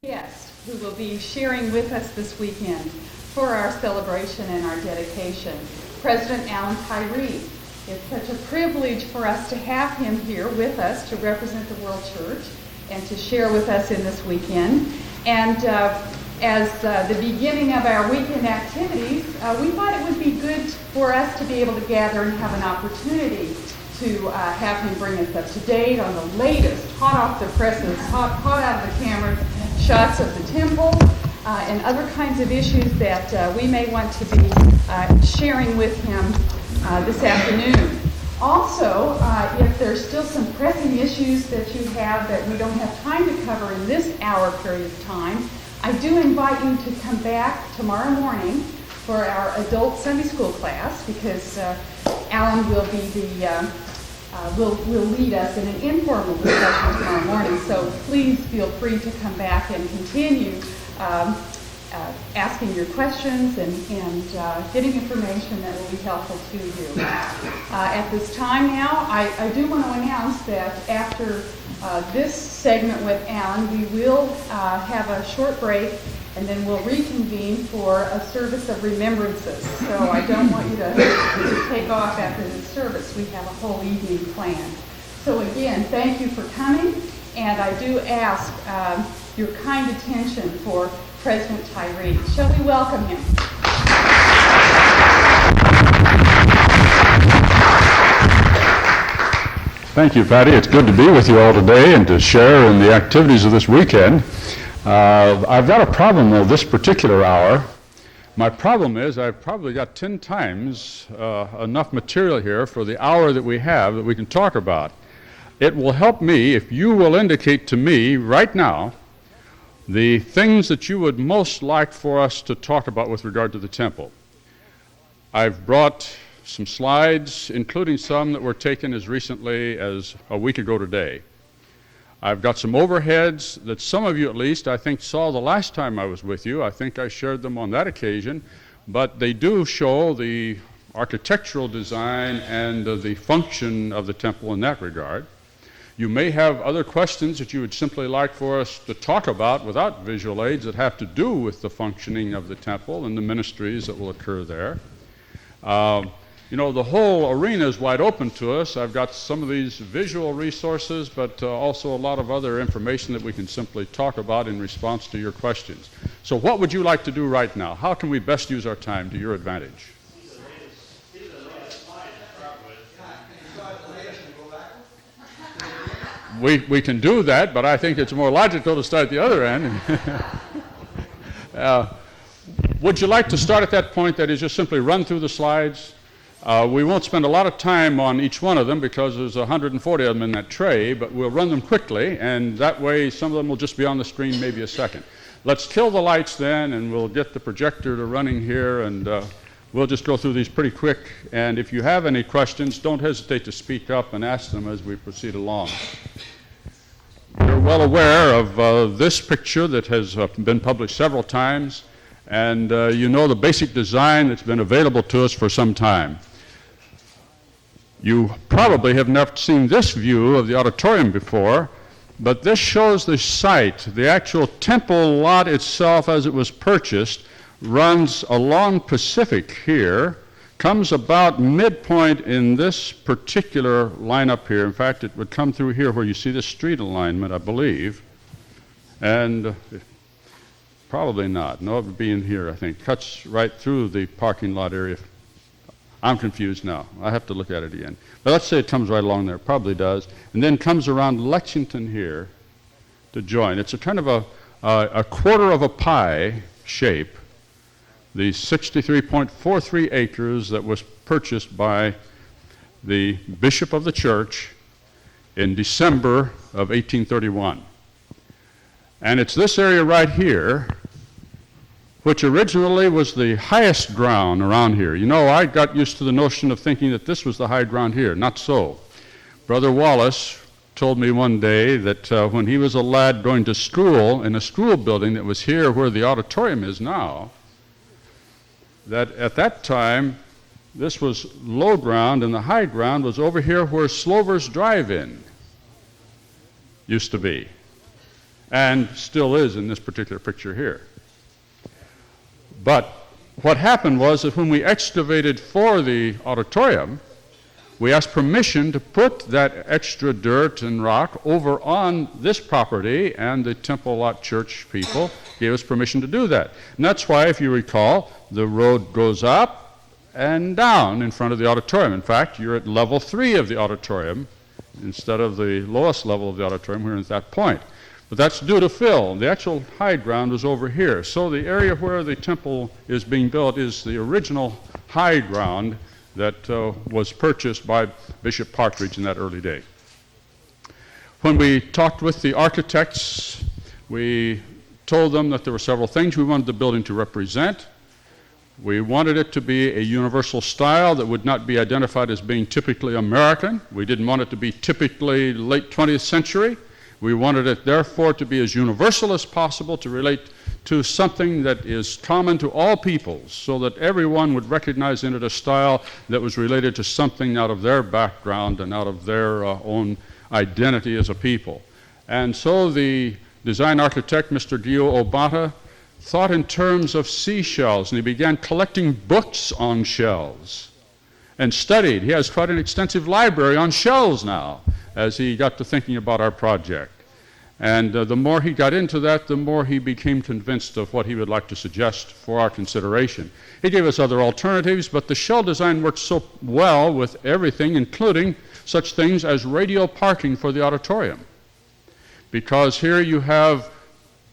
Guest who will be sharing with us this weekend for our celebration and our dedication, President Alan Tyree. It's such a privilege for us to have him here with us to represent the World Church and to share with us in this weekend. And as the beginning of our weekend activities, we thought it would be good for us to be able to gather and have an opportunity to have him bring us up to date on the latest, hot off the presses, hot out of the cameras, shots of the temple and other kinds of issues that we may want to be sharing with him this afternoon. Also, if there's still some pressing issues that you have that we don't have time to cover in this hour period of time, I do invite you to come back tomorrow morning for our adult Sunday school class, because Alan will be will lead us in an informal discussion tomorrow morning. So please feel free to come back and continue asking your questions and getting information that will be helpful to you. At this time now, I do want to announce that after this segment with Alan, we will have a short break, and then we'll reconvene for a service of remembrances. So I don't want you to take off after this service. We have a whole evening planned. So again, thank you for coming, and I do ask your kind attention for President Tyree. Shall we welcome him? Thank you, Patty. It's good to be with you all today and to share in the activities of this weekend. I've got a problem though this particular hour. My problem is I've probably got 10 times enough material here for the hour that we have that we can talk about. It will help me if you will indicate to me right now the things that you would most like for us to talk about with regard to the temple. I've brought some slides, including some that were taken as recently as a week ago today. I've got some overheads that some of you at least I think saw the last time I was with you. I think I shared them on that occasion, but they do show the architectural design and the function of the temple in that regard. You may have other questions that you would simply like for us to talk about without visual aids that have to do with the functioning of the temple and the ministries that will occur there. You know, the whole arena is wide open to us. I've got some of these visual resources, but also a lot of other information that we can simply talk about in response to your questions. So what would you like to do right now? How can we best use our time to your advantage? We can do that, but I think it's more logical to start at the other end. Would you like to start at that point, that is just simply run through the slides? We won't spend a lot of time on each one of them because there's 140 of them in that tray, but we'll run them quickly, and that way some of them will just be on the screen maybe a second. Let's kill the lights then, and we'll get the projector to running here, and we'll just go through these pretty quick. And if you have any questions, don't hesitate to speak up and ask them as we proceed along. You're well aware of this picture that has been published several times, and you know the basic design that's been available to us for some time. You probably have never seen this view of the auditorium before, but this shows the site. The actual temple lot itself, as it was purchased, runs along Pacific here, comes about midpoint in this particular line up here. In fact, it would come through here where you see the street alignment, I believe. And probably not. No, it would be in here, I think. Cuts right through the parking lot area. I'm confused now. I have to look at it again. But let's say it comes right along there. It probably does. And then comes around Lexington here to join. It's a kind of a quarter of a pie shape. The 63.43 acres that was purchased by the bishop of the church in December of 1831. And it's this area right here which originally was the highest ground around here. You know, I got used to the notion of thinking that this was the high ground here. Not so. Brother Wallace told me one day that when he was a lad going to school in a school building that was here where the auditorium is now, that at that time this was low ground and the high ground was over here where Slover's Drive-In used to be. and still is in this particular picture here. But what happened was that when we excavated for the auditorium, we asked permission to put that extra dirt and rock over on this property, and the Temple Lot Church people gave us permission to do that. And that's why, if you recall, the road goes up and down in front of the auditorium. In fact, you're at level 3 of the auditorium instead of the lowest level of the auditorium. We're at that point. But that's due to fill. The actual high ground was over here. So the area where the temple is being built is the original high ground that was purchased by Bishop Partridge in that early day. When we talked with the architects, we told them that there were several things we wanted the building to represent. We wanted it to be a universal style that would not be identified as being typically American. We didn't want it to be typically late 20th century. We wanted it, therefore, to be as universal as possible, to relate to something that is common to all peoples, so that everyone would recognize in it a style that was related to something out of their background and out of their own identity as a people. And so the design architect, Mr. Gio Obata, thought in terms of seashells, and he began collecting books on shells and studied. He has quite an extensive library on shells now, as he got to thinking about our project. And the more he got into that, the more he became convinced of what he would like to suggest for our consideration. He gave us other alternatives, but the shell design worked so well with everything, including such things as radial parking for the auditorium. Because here you have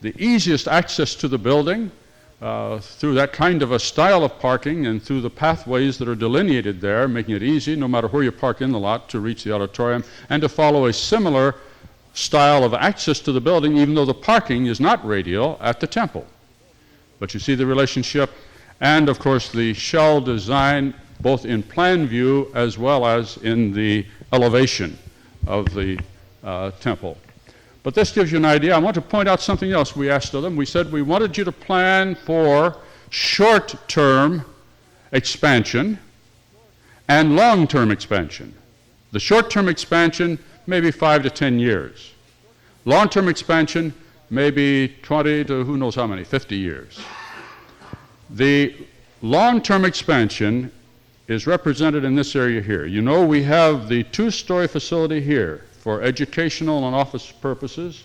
the easiest access to the building through that kind of a style of parking and through the pathways that are delineated there, making it easy, no matter where you park in the lot, to reach the auditorium and to follow a similar style of access to the building, even though the parking is not radial at the temple. But you see the relationship, and of course the shell design, both in plan view as well as in the elevation of the temple. But this gives you an idea. I want to point out something else we asked of them. We said we wanted you to plan for short-term expansion and long-term expansion. The short-term expansion, maybe 5 to 10 years. Long-term expansion, maybe 20 to who knows how many, 50 years. The long-term expansion is represented in this area here. You know, we have the 2-story facility here for educational and office purposes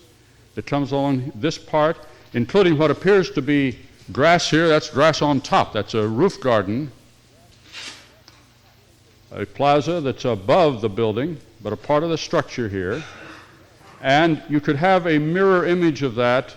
that comes along this part, including what appears to be grass here. That's grass on top. That's a roof garden, a plaza that's above the building, but a part of the structure here. And you could have a mirror image of that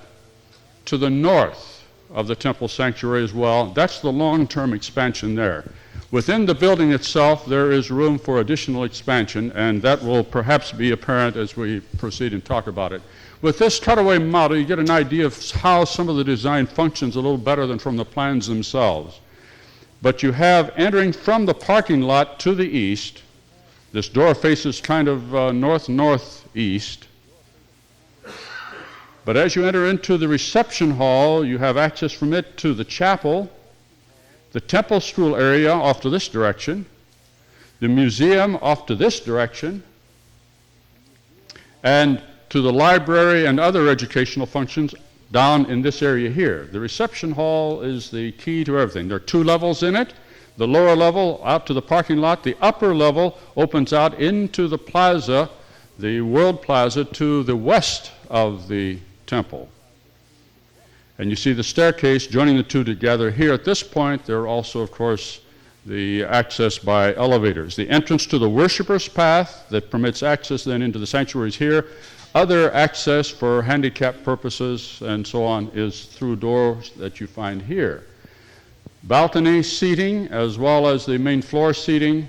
to the north of the temple sanctuary as well. That's the long-term expansion there. Within the building itself, there is room for additional expansion, and that will perhaps be apparent as we proceed and talk about it. With this cutaway model, you get an idea of how some of the design functions a little better than from the plans themselves. But you have, entering from the parking lot to the east, this door faces kind of north-northeast. But as you enter into the reception hall, you have access from it to the chapel, the temple school area off to this direction, the museum off to this direction, and to the library and other educational functions down in this area here. The reception hall is the key to everything. There are 2 levels in it. The lower level out to the parking lot. The upper level opens out into the plaza, the World Plaza, to the west of the temple. And you see the staircase joining the 2 together. Here at this point, there are also, of course, the access by elevators. The entrance to the worshiper's path that permits access then into the sanctuaries here. Other access for handicap purposes and so on is through doors that you find here. Balcony seating as well as the main floor seating.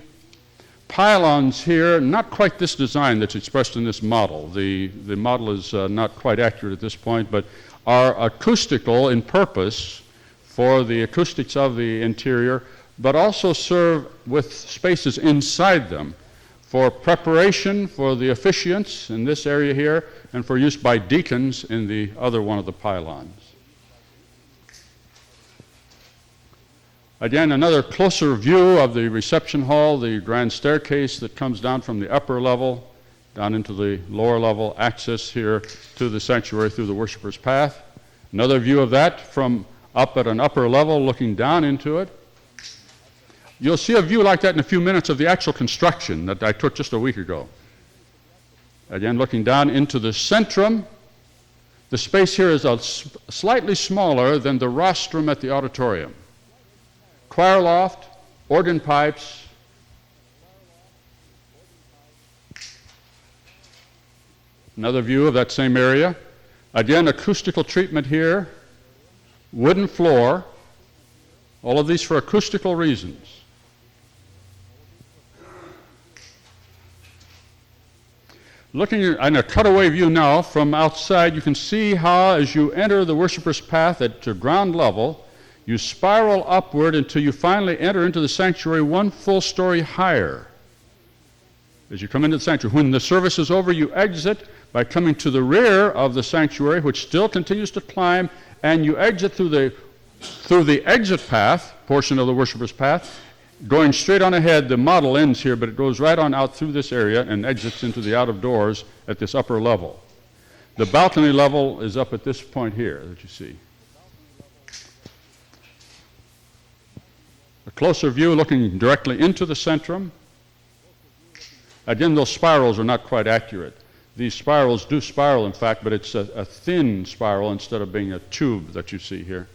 Pylons here, not quite this design that's expressed in this model. The model is not quite accurate at this point, but are acoustical in purpose for the acoustics of the interior, but also serve with spaces inside them for preparation for the officiants in this area here and for use by deacons in the other one of the pylons. Again, another closer view of the reception hall, the grand staircase that comes down from the upper level down into the lower level access here to the sanctuary through the worshiper's path. Another view of that from up at an upper level looking down into it. You'll see a view like that in a few minutes of the actual construction that I took just a week ago. Again, looking down into the centrum. The space here is slightly smaller than the rostrum at the auditorium. Choir loft, organ pipes. Another view of that same area. Again, acoustical treatment here. Wooden floor. All of these for acoustical reasons. Looking at a cutaway view now from outside, you can see how as you enter the worshiper's path at ground level, you spiral upward until you finally enter into the sanctuary one full story higher. As you come into the sanctuary, when the service is over, you exit by coming to the rear of the sanctuary, which still continues to climb, and you exit through the exit path, portion of the worshiper's path. Going straight on ahead, the model ends here, but it goes right on out through this area and exits into the out of doors at this upper level. The balcony level is up at this point here that you see. A closer view looking directly into the centrum. Again, those spirals are not quite accurate. These spirals do spiral, in fact, but it's a thin spiral instead of being a tube that you see here.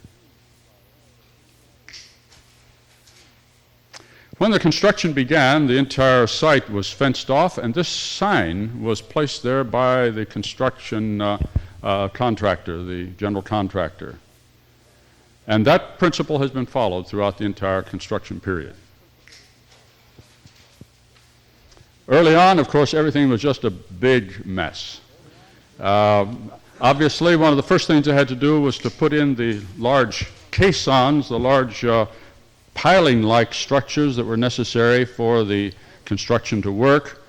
When the construction began, the entire site was fenced off, and this sign was placed there by the construction contractor, the general contractor. And that principle has been followed throughout the entire construction period. Early on, of course, everything was just a big mess. Obviously, one of the first things they had to do was to put in the large caissons, the large piling-like structures that were necessary for the construction to work.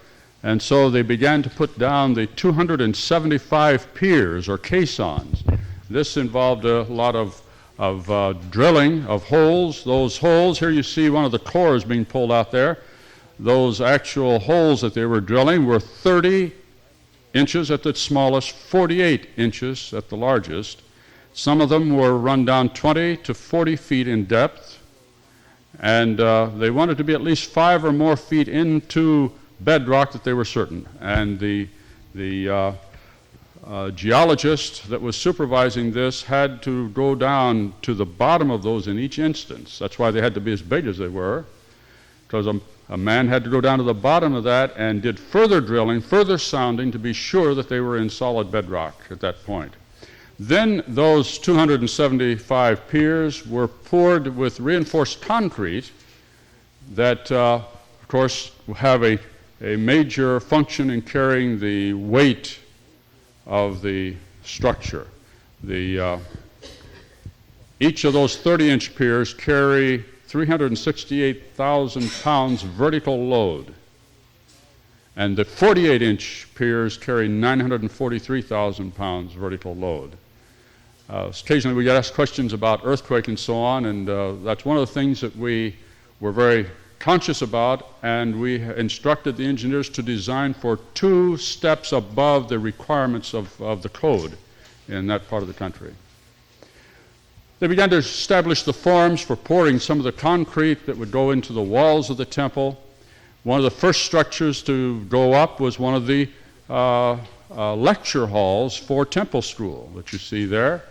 And so they began to put down the 275 piers or caissons. This involved a lot of drilling of holes. Those holes, here you see one of the cores being pulled out there. Those actual holes that they were drilling were 30 inches at the smallest, 48 inches at the largest. Some of them were run down 20 to 40 feet in depth. And they wanted to be at least 5 or more feet into bedrock that they were certain. And the geologist that was supervising this had to go down to the bottom of those in each instance. That's why they had to be as big as they were, because a man had to go down to the bottom of that and did further drilling, further sounding to be sure that they were in solid bedrock at that point. Then those 275 piers were poured with reinforced concrete that, of course, have a major function in carrying the weight of the structure. Each of those 30-inch piers carry 368,000 pounds vertical load. And the 48-inch piers carry 943,000 pounds vertical load. Occasionally we get asked questions about earthquake and so on, and that's one of the things that we were very conscious about, and we instructed the engineers to design for 2 steps above the requirements of the code in that part of the country. They began to establish the forms for pouring some of the concrete that would go into the walls of the temple. One of the first structures to go up was one of the lecture halls for temple school that you see there.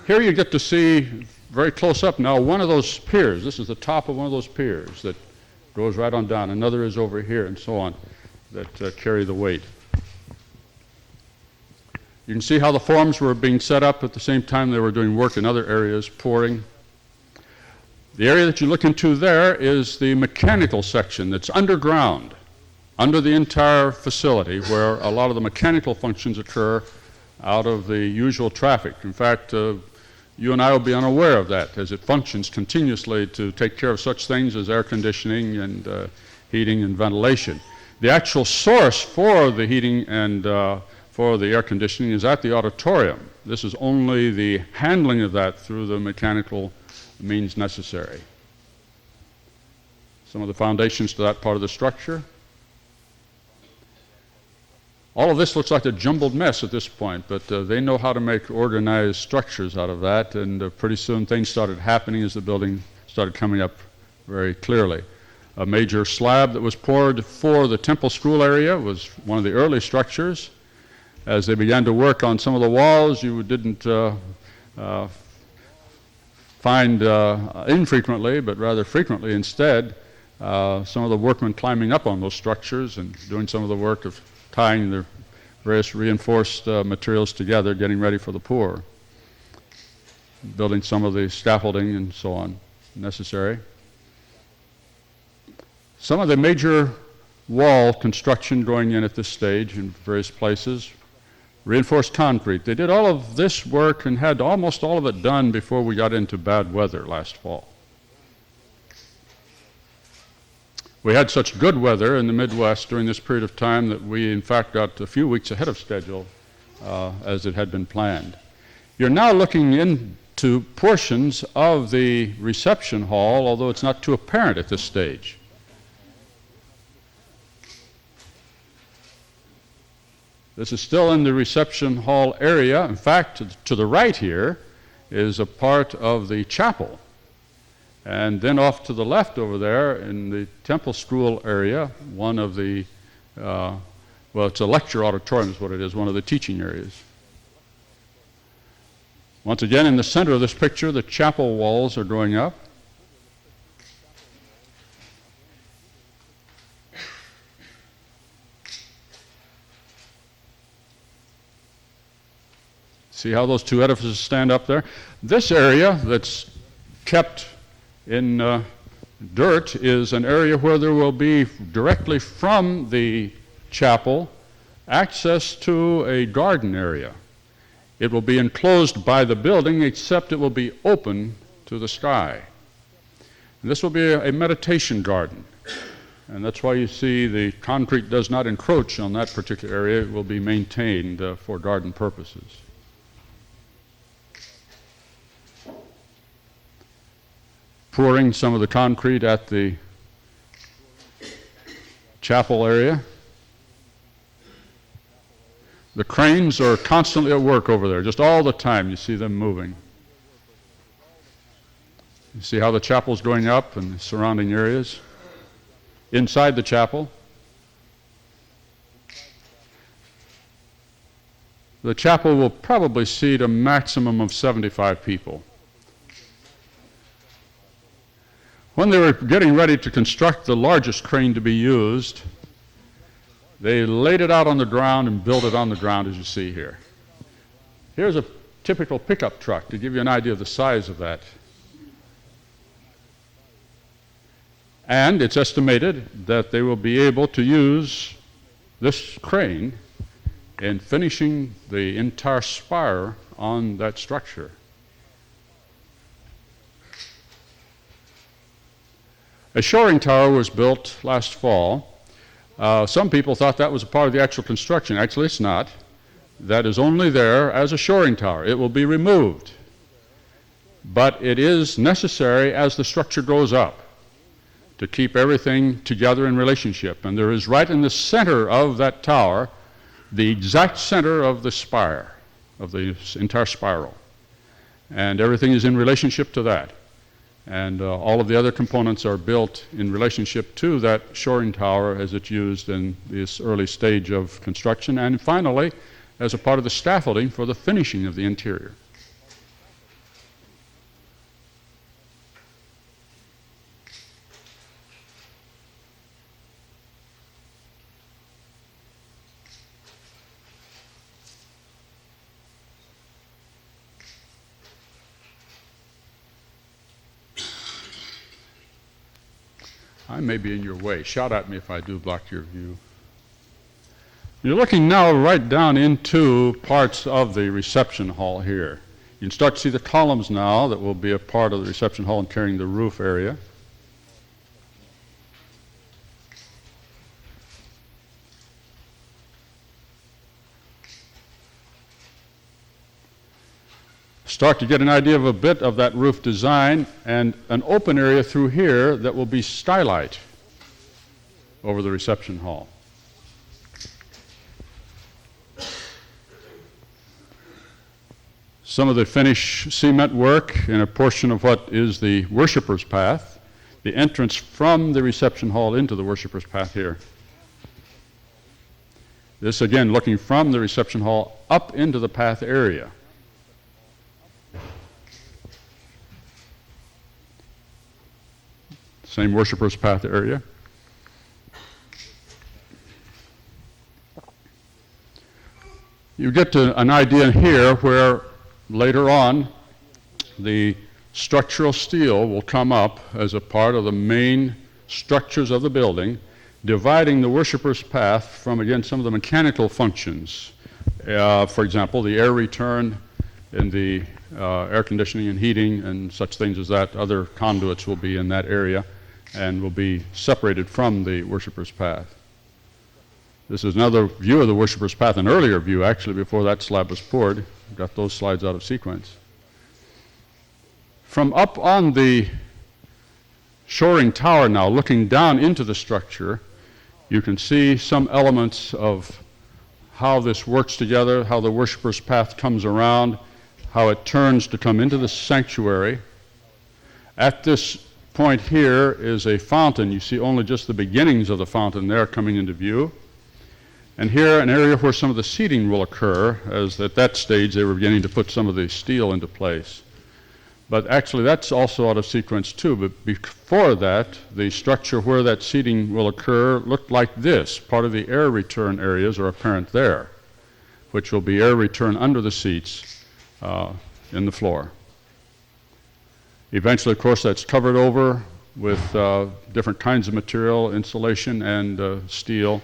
Here you get to see very close up now one of those piers. This is the top of one of those piers that goes right on down. Another is over here and so on that carry the weight. You can see how the forms were being set up at the same time they were doing work in other areas, pouring. The area that you look into there is the mechanical section that's underground, under the entire facility, where a lot of the mechanical functions occur out of the usual traffic. In fact, you and I will be unaware of that as it functions continuously to take care of such things as air conditioning and heating and ventilation. The actual source for the heating and for the air conditioning is at the auditorium. This is only the handling of that through the mechanical means necessary. Some of the foundations to that part of the structure. All of this looks like a jumbled mess at this point, but they know how to make organized structures out of that, and pretty soon things started happening as the building started coming up very clearly. A major slab that was poured for the temple school area was one of the early structures. As they began to work on some of the walls, you didn't find infrequently, but rather frequently instead, some of the workmen climbing up on those structures and doing some of the work of tying the various reinforced materials together, getting ready for the pour, building some of the scaffolding and so on necessary. Some of the major wall construction going in at this stage in various places, reinforced concrete. They did all of this work and had almost all of it done before we got into bad weather last fall. We had such good weather in the Midwest during this period of time that we, in fact, got a few weeks ahead of schedule as it had been planned. You're now looking into portions of the reception hall, although it's not too apparent at this stage. This is still in the reception hall area. In fact, to the right here is a part of the chapel. And then off to the left over there in the temple school area, one of the, well, it's a lecture auditorium is what it is, one of the teaching areas. Once again, in the center of this picture, the chapel walls are going up. See how those two edifices stand up there? This area that's kept in dirt is an area where there will be directly from the chapel access to a garden area. It will be enclosed by the building, except it will be open to the sky. And this will be a meditation garden. And that's why you see the concrete does not encroach on that particular area. It will be maintained for garden purposes. Pouring some of the concrete at the chapel area. The cranes are constantly at work over there, just all the time you see them moving. You see how the chapel's going up and the surrounding areas. Inside the chapel, the chapel will probably seat a maximum of 75 people. When they were getting ready to construct the largest crane to be used, they laid it out on the ground and built it on the ground, as you see here. Here's a typical pickup truck to give you an idea of the size of that. And it's estimated that they will be able to use this crane in finishing the entire spire on that structure. A shoring tower was built last fall. Some people thought that was a part of the actual construction. Actually, it's not. That is only there as a shoring tower. It will be removed. But it is necessary as the structure goes up to keep everything together in relationship. And there is right in the center of that tower, the exact center of the spire, of the entire spiral. And everything is in relationship to that. And all of the other components are built in relationship to that shoring tower as it's used in this early stage of construction, and finally as a part of the scaffolding for the finishing of the interior. I may be in your way. Shout at me if I do block your view. You're looking now right down into parts of the reception hall here. You can start to see the columns now that will be a part of the reception hall and carrying the roof area. Start to get an idea of a bit of that roof design, and an open area through here that will be skylight over the reception hall. some of the finish cement work in a portion of what is the worshiper's path, the entrance from the reception hall into the worshiper's path here. This again looking from the reception hall up into the path area. Same worshiper's path area. You get to an idea here where later on the structural steel will come up as a part of the main structures of the building, dividing the worshiper's path from, again, some of the mechanical functions. For example, the air return in the air conditioning and heating and such things as that. Other conduits will be in that area and will be separated from the worshiper's path. This is another view of the worshiper's path, an earlier view actually before that slab was poured. Got those slides out of sequence. From up on the shoring tower now, looking down into the structure, you can see some elements of how this works together, how the worshiper's path comes around, how it turns to come into the sanctuary. At this point here is a fountain. You see only just the beginnings of the fountain there coming into view. And here, an area where some of the seating will occur, as at that stage they were beginning to put some of the steel into place. But actually that's also out of sequence too. But before that, the structure where that seating will occur looked like this. Part of the air return areas are apparent there, which will be air return under the seats in the floor. Eventually, of course, that's covered over with different kinds of material, insulation and steel,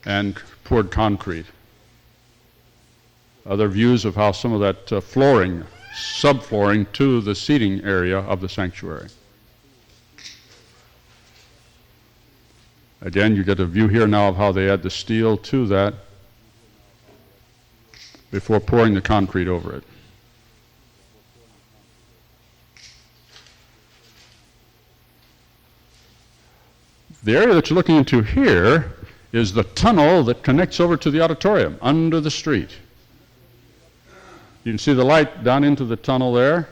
and poured concrete. Other views of how some of that flooring, subflooring to the seating area of the sanctuary. Again, you get a view here now of how they add the steel to that before pouring the concrete over it. The area that you're looking into here is the tunnel that connects over to the auditorium under the street. You can see the light down into the tunnel there.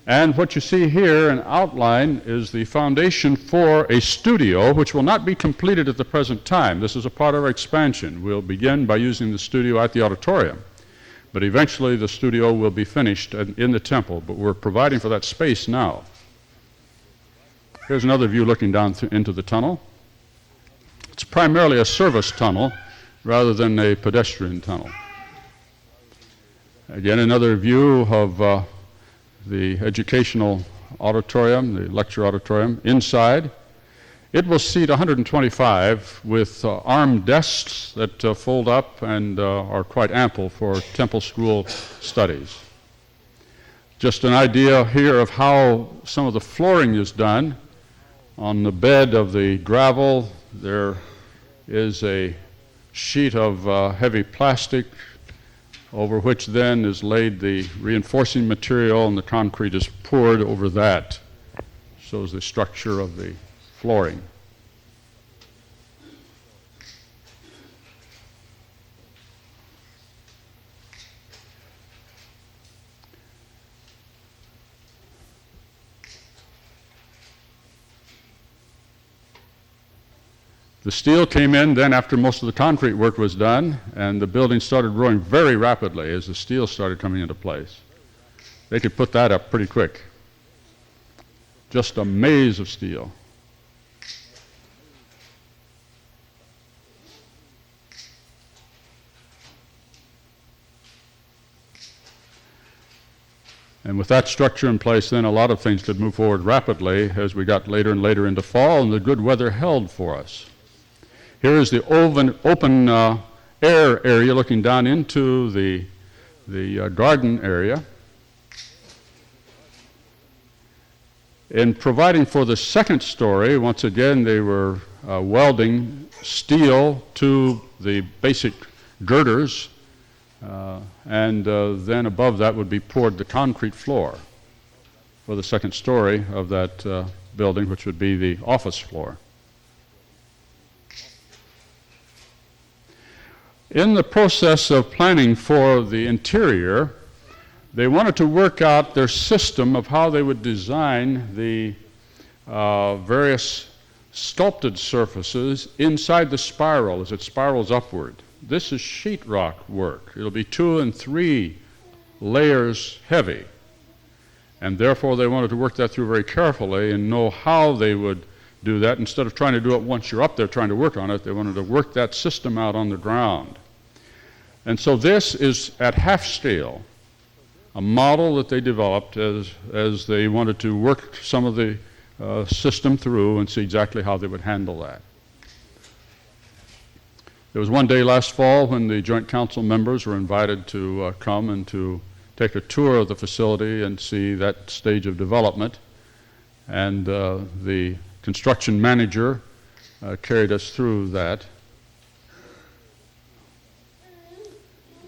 And what you see here in outline is the foundation for a studio, which will not be completed at the present time. This is a part of our expansion. We'll begin by using the studio at the auditorium. But eventually the studio will be finished in the temple, but we're providing for that space now. Here's another view looking down into the tunnel. It's primarily a service tunnel rather than a pedestrian tunnel. Again, another view of the educational auditorium, the lecture auditorium. Inside, it will seat 125 with armed desks that fold up and are quite ample for temple school studies. Just an idea here of how some of the flooring is done. On the bed of the gravel, there is a sheet of heavy plastic over which then is laid the reinforcing material, and the concrete is poured over that. Shows the structure of the flooring. The steel came in then after most of the concrete work was done, and the building started growing very rapidly as the steel started coming into place. They could put that up pretty quick. Just a maze of steel. And with that structure in place, then a lot of things could move forward rapidly as we got later and later into fall, and the good weather held for us. Here is the open air area looking down into the garden area. In providing for the second story, once again they were welding steel to the basic girders, and then above that would be poured the concrete floor for the second story of that building, which would be the office floor. In the process of planning for the interior, They wanted to work out their system of how they would design the various sculpted surfaces inside the spiral as it spirals upward. This is sheetrock work. It'll be 2 and 3 layers heavy. And therefore they wanted to work that through very carefully and know how they would do that. Instead of trying to do it once you're up there trying to work on it, they wanted to work that system out on the ground. And so this is at half scale, a model that they developed as they wanted to work some of the system through and see exactly how they would handle that. There was one day last fall when the Joint Council members were invited to come and to take a tour of the facility and see that stage of development. And the construction manager carried us through that.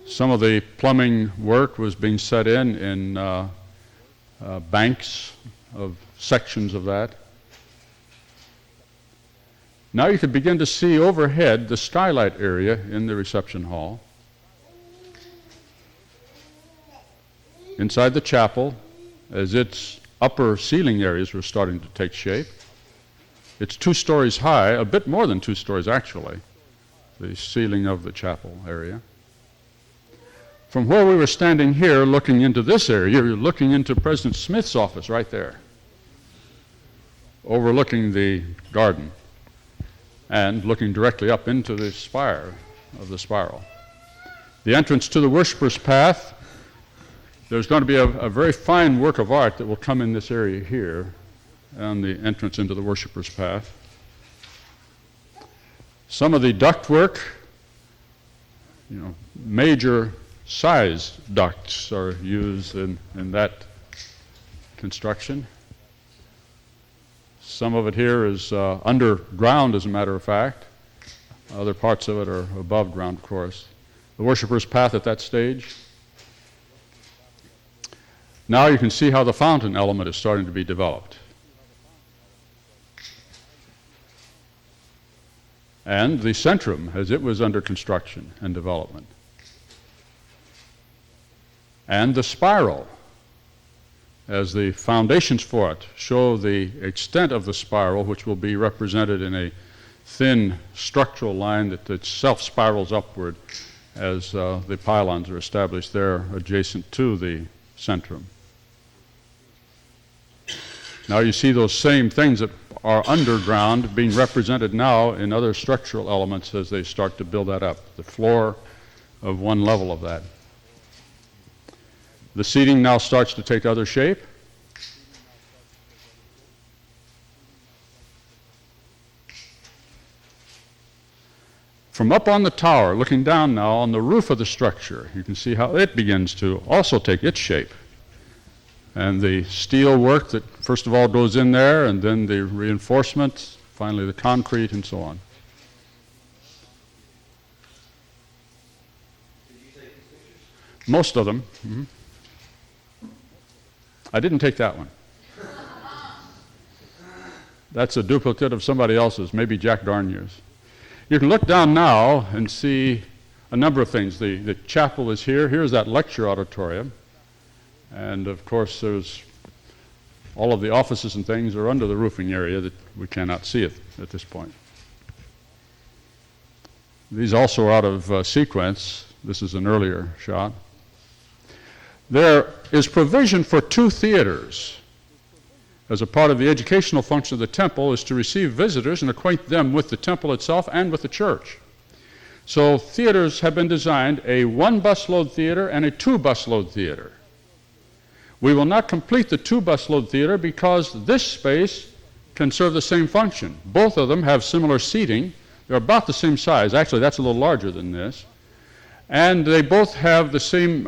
Some of the plumbing work was being set in banks of sections of that. Now you can begin to see overhead the skylight area in the reception hall. Inside the chapel, as its upper ceiling areas were starting to take shape. It's 2 stories high, a bit more than 2 stories actually, the ceiling of the chapel area. From where we were standing here looking into this area, you're looking into President Smith's office right there, overlooking the garden and looking directly up into the spire of the spiral. The entrance to the worshiper's path, there's going to be a very fine work of art that will come in this area here on the entrance into the worshiper's path. Some of the ductwork, major size ducts are used in that construction. Some of it here is underground, as a matter of fact. Other parts of it are above ground, of course. The worshiper's path at that stage. Now you can see how the fountain element is starting to be developed. And the centrum, as it was under construction and development. And the spiral, as the foundations for it show the extent of the spiral, which will be represented in a thin structural line that itself spirals upward as the pylons are established there adjacent to the centrum. Now you see those same things that are underground being represented now in other structural elements as they start to build that up, the floor of one level of that. The seating now starts to take other shape. From up on the tower, looking down now on the roof of the structure, you can see how it begins to also take its shape. And the steel work that first of all goes in there, and then the reinforcement, finally the concrete, and so on. Did you take these pictures? Most of them. Mm-hmm. I didn't take that one. That's a duplicate of somebody else's, maybe Jack Darnier's. You can look down now and see a number of things. The chapel is here. Here's that lecture auditorium. And of course, there's all of the offices and things are under the roofing area that we cannot see it at this point. These also are out of sequence. This is an earlier shot. There is provision for 2 theaters. As a part of the educational function of the temple is to receive visitors and acquaint them with the temple itself and with the church. So theaters have been designed, a 1 busload theater and a 2 busload theater. We will not complete the 2 busload theater because this space can serve the same function. Both of them have similar seating. They're about the same size. Actually, that's a little larger than this. And they both have the same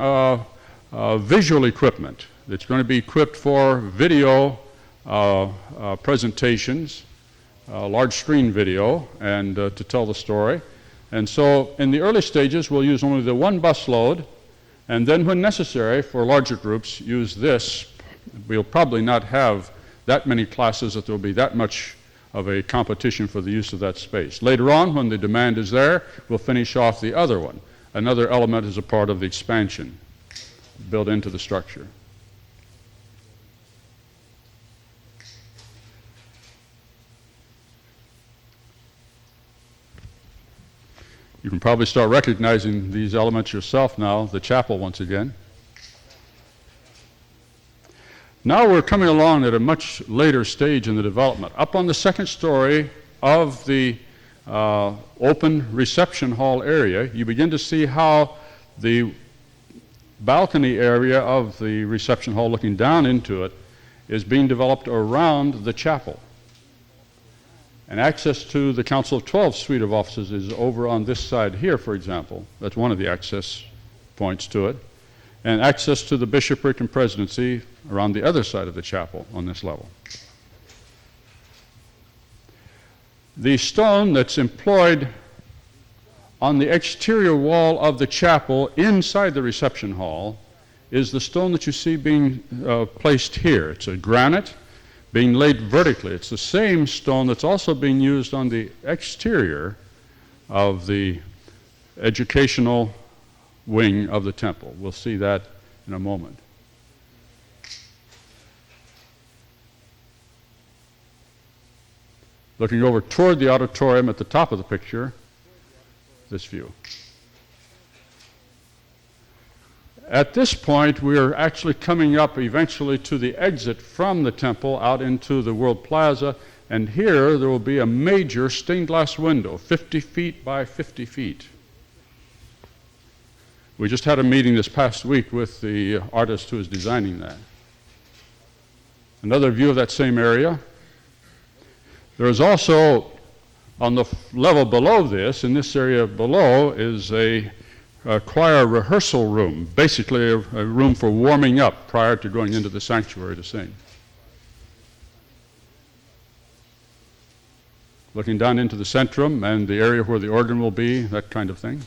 visual equipment. It's going to be equipped for video presentations, large screen video, and to tell the story. And so in the early stages, we'll use only the 1 busload, and then when necessary for larger groups, use this. We'll probably not have that many classes that there will be that much of a competition for the use of that space. Later on, when the demand is there, we'll finish off the other one. Another element is a part of the expansion built into the structure. You can probably start recognizing these elements yourself now, the chapel once again. Now we're coming along at a much later stage in the development. Up on the second story of the open reception hall area, you begin to see how the balcony area of the reception hall looking down into it is being developed around the chapel. And access to the Council of 12 suite of offices is over on this side here, for example. That's one of the access points to it. And access to the bishopric and presidency around the other side of the chapel on this level. The stone that's employed on the exterior wall of the chapel inside the reception hall is the stone that you see being placed here. It's a granite being laid vertically. It's the same stone that's also being used on the exterior of the educational wing of the temple. We'll see that in a moment. Looking over toward the auditorium at the top of the picture, this view. At this point, we're actually coming up eventually to the exit from the temple out into the World Plaza, and here there will be a major stained glass window, 50 feet by 50 feet. We just had a meeting this past week with the artist who is designing that. Another view of that same area. There is also, on the level below this, in this area below, is a choir rehearsal room, basically a room for warming up prior to going into the sanctuary to sing. Looking down into the centrum and the area where the organ will be, that kind of thing.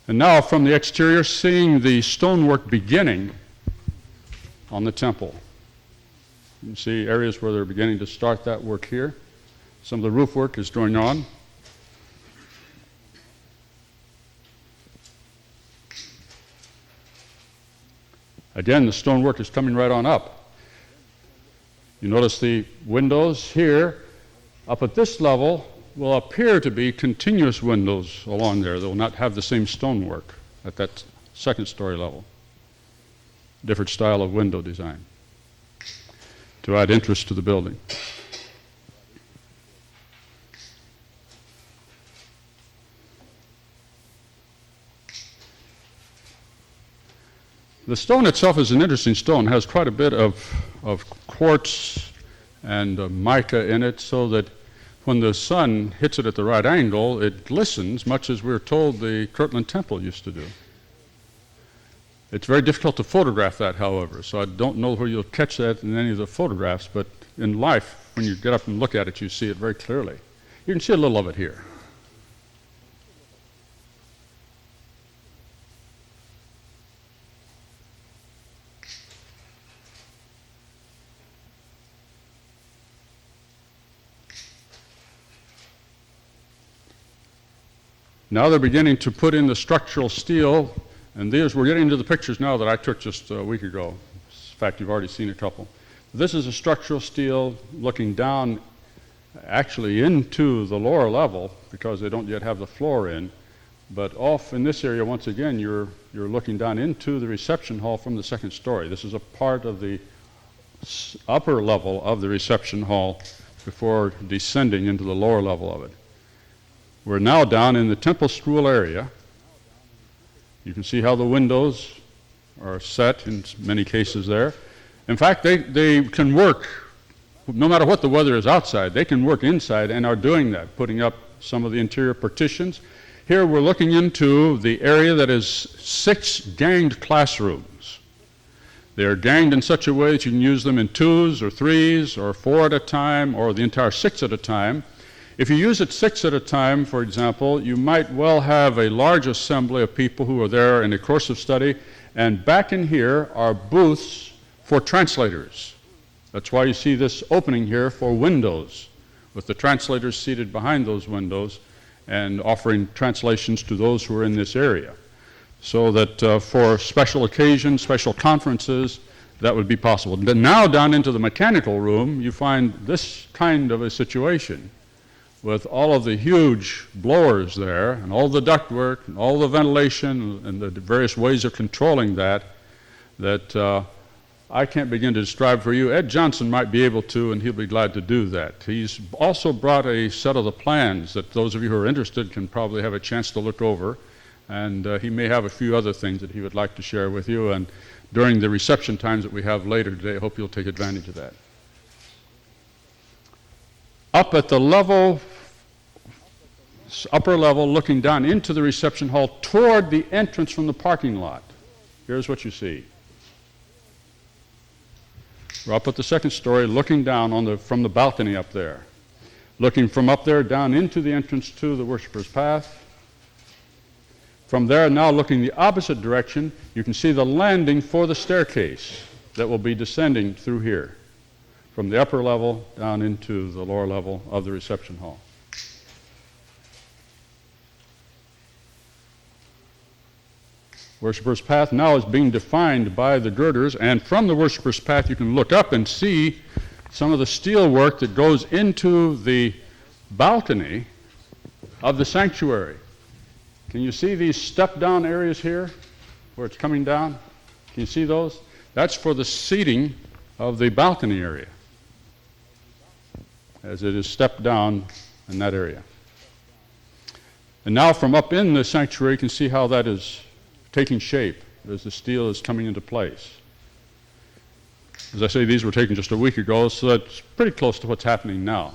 And now from the exterior, seeing the stonework beginning on the temple. You can see areas where they're beginning to start that work here. Some of the roof work is going on. Again, the stonework is coming right on up. You notice the windows here, up at this level, will appear to be continuous windows along there. They will not have the same stonework at that second story level. Different style of window design to add interest to the building. The stone itself is an interesting stone. It has quite a bit of quartz and mica in it, so that when the sun hits it at the right angle, it glistens, much as we're told the Kirtland Temple used to do. It's very difficult to photograph that, however, so I don't know where you'll catch that in any of the photographs, but in life, when you get up and look at it, you see it very clearly. You can see a little of it here. Now they're beginning to put in the structural steel, and we're getting into the pictures now that I took just a week ago. In fact, you've already seen a couple. This is a structural steel looking down actually into the lower level because they don't yet have the floor in. But off in this area, once again, you're looking down into the reception hall from the second story. This is a part of the upper level of the reception hall before descending into the lower level of it. We're now down in the temple school area. You can see how the windows are set in many cases there. In fact, they can work, no matter what the weather is outside, they can work inside and are doing that, putting up some of the interior partitions. Here we're looking into the area that is 6 ganged classrooms. They are ganged in such a way that you can use them in 2s or 3s or 4 at a time or the entire 6 at a time. If you use it 6 at a time, for example, you might well have a large assembly of people who are there in a course of study, and back in here are booths for translators. That's why you see this opening here for windows, with the translators seated behind those windows and offering translations to those who are in this area. so that for special occasions, special conferences, that would be possible. But now down into the mechanical room, you find this kind of a situation with all of the huge blowers there and all the ductwork and all the ventilation and the various ways of controlling that I can't begin to describe for you. Ed Johnson might be able to, and he'll be glad to do that. He's also brought a set of the plans that those of you who are interested can probably have a chance to look over, and he may have a few other things that he would like to share with you, and during the reception times that we have later today, I hope you'll take advantage of that. Up at the level, upper level, looking down into the reception hall toward the entrance from the parking lot, here's what you see. We're up at the second story, looking down from the balcony up there. Looking from up there down into the entrance to the worshiper's path. From there, now looking the opposite direction, you can see the landing for the staircase that will be descending through here, from the upper level down into the lower level of the reception hall. Worshipper's path now is being defined by the girders, and from the worshiper's path you can look up and see some of the steel work that goes into the balcony of the sanctuary. Can you see these step-down areas here where it's coming down? Can you see those? That's for the seating of the balcony area, as it is stepped down in that area. And now from up in the sanctuary you can see how that is taking shape as the steel is coming into place. As I say, these were taken just a week ago, so that's pretty close to what's happening now.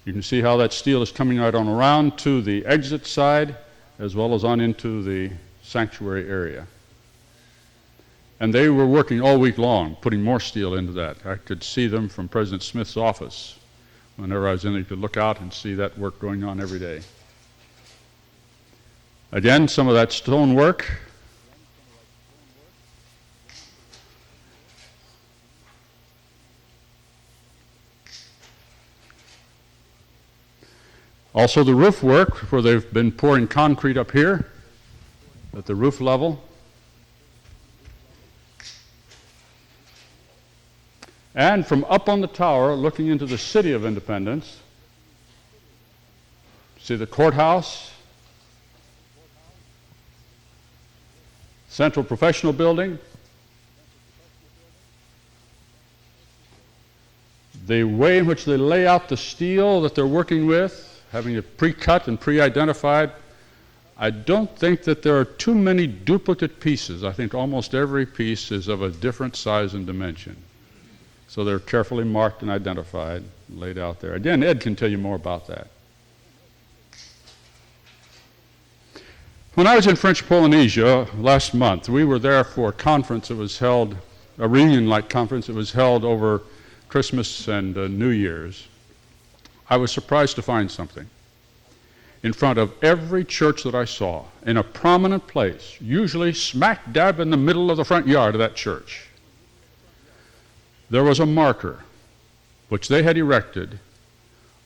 You can see how that steel is coming right on around to the exit side as well as on into the sanctuary area. And they were working all week long, putting more steel into that. I could see them from President Smith's office. Whenever I was in there, you could look out and see that work going on every day. Again, some of that stone work. Also the roof work, where they've been pouring concrete up here at the roof level. And from up on the tower, looking into the city of Independence, see the courthouse, Central Professional Building, the way in which they lay out the steel that they're working with, having it pre-cut and pre-identified. I don't think that there are too many duplicate pieces. I think almost every piece is of a different size and dimension. So they're carefully marked and identified, laid out there. Again, Ed can tell you more about that. When I was in French Polynesia last month, we were there for a conference that was held, a reunion-like conference that was held over Christmas and New Year's. I was surprised to find something. In front of every church that I saw, in a prominent place, usually smack dab in the middle of the front yard of that church, there was a marker which they had erected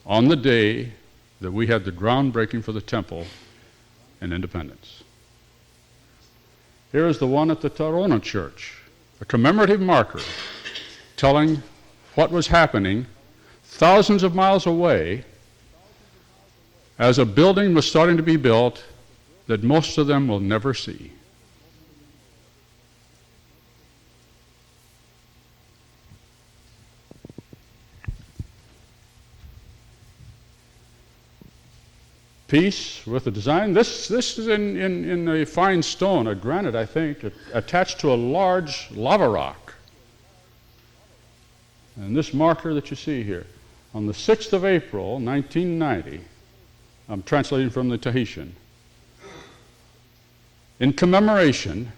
on the day that we had the groundbreaking for the temple in Independence. Here is the one at the Torona Church, a commemorative marker telling what was happening thousands of miles away as a building was starting to be built that most of them will never see. Piece with the design. This is in a fine stone, a granite, I think, attached to a large lava rock. And this marker that you see here, on the 6th of April, 1990, I'm translating from the Tahitian, in commemoration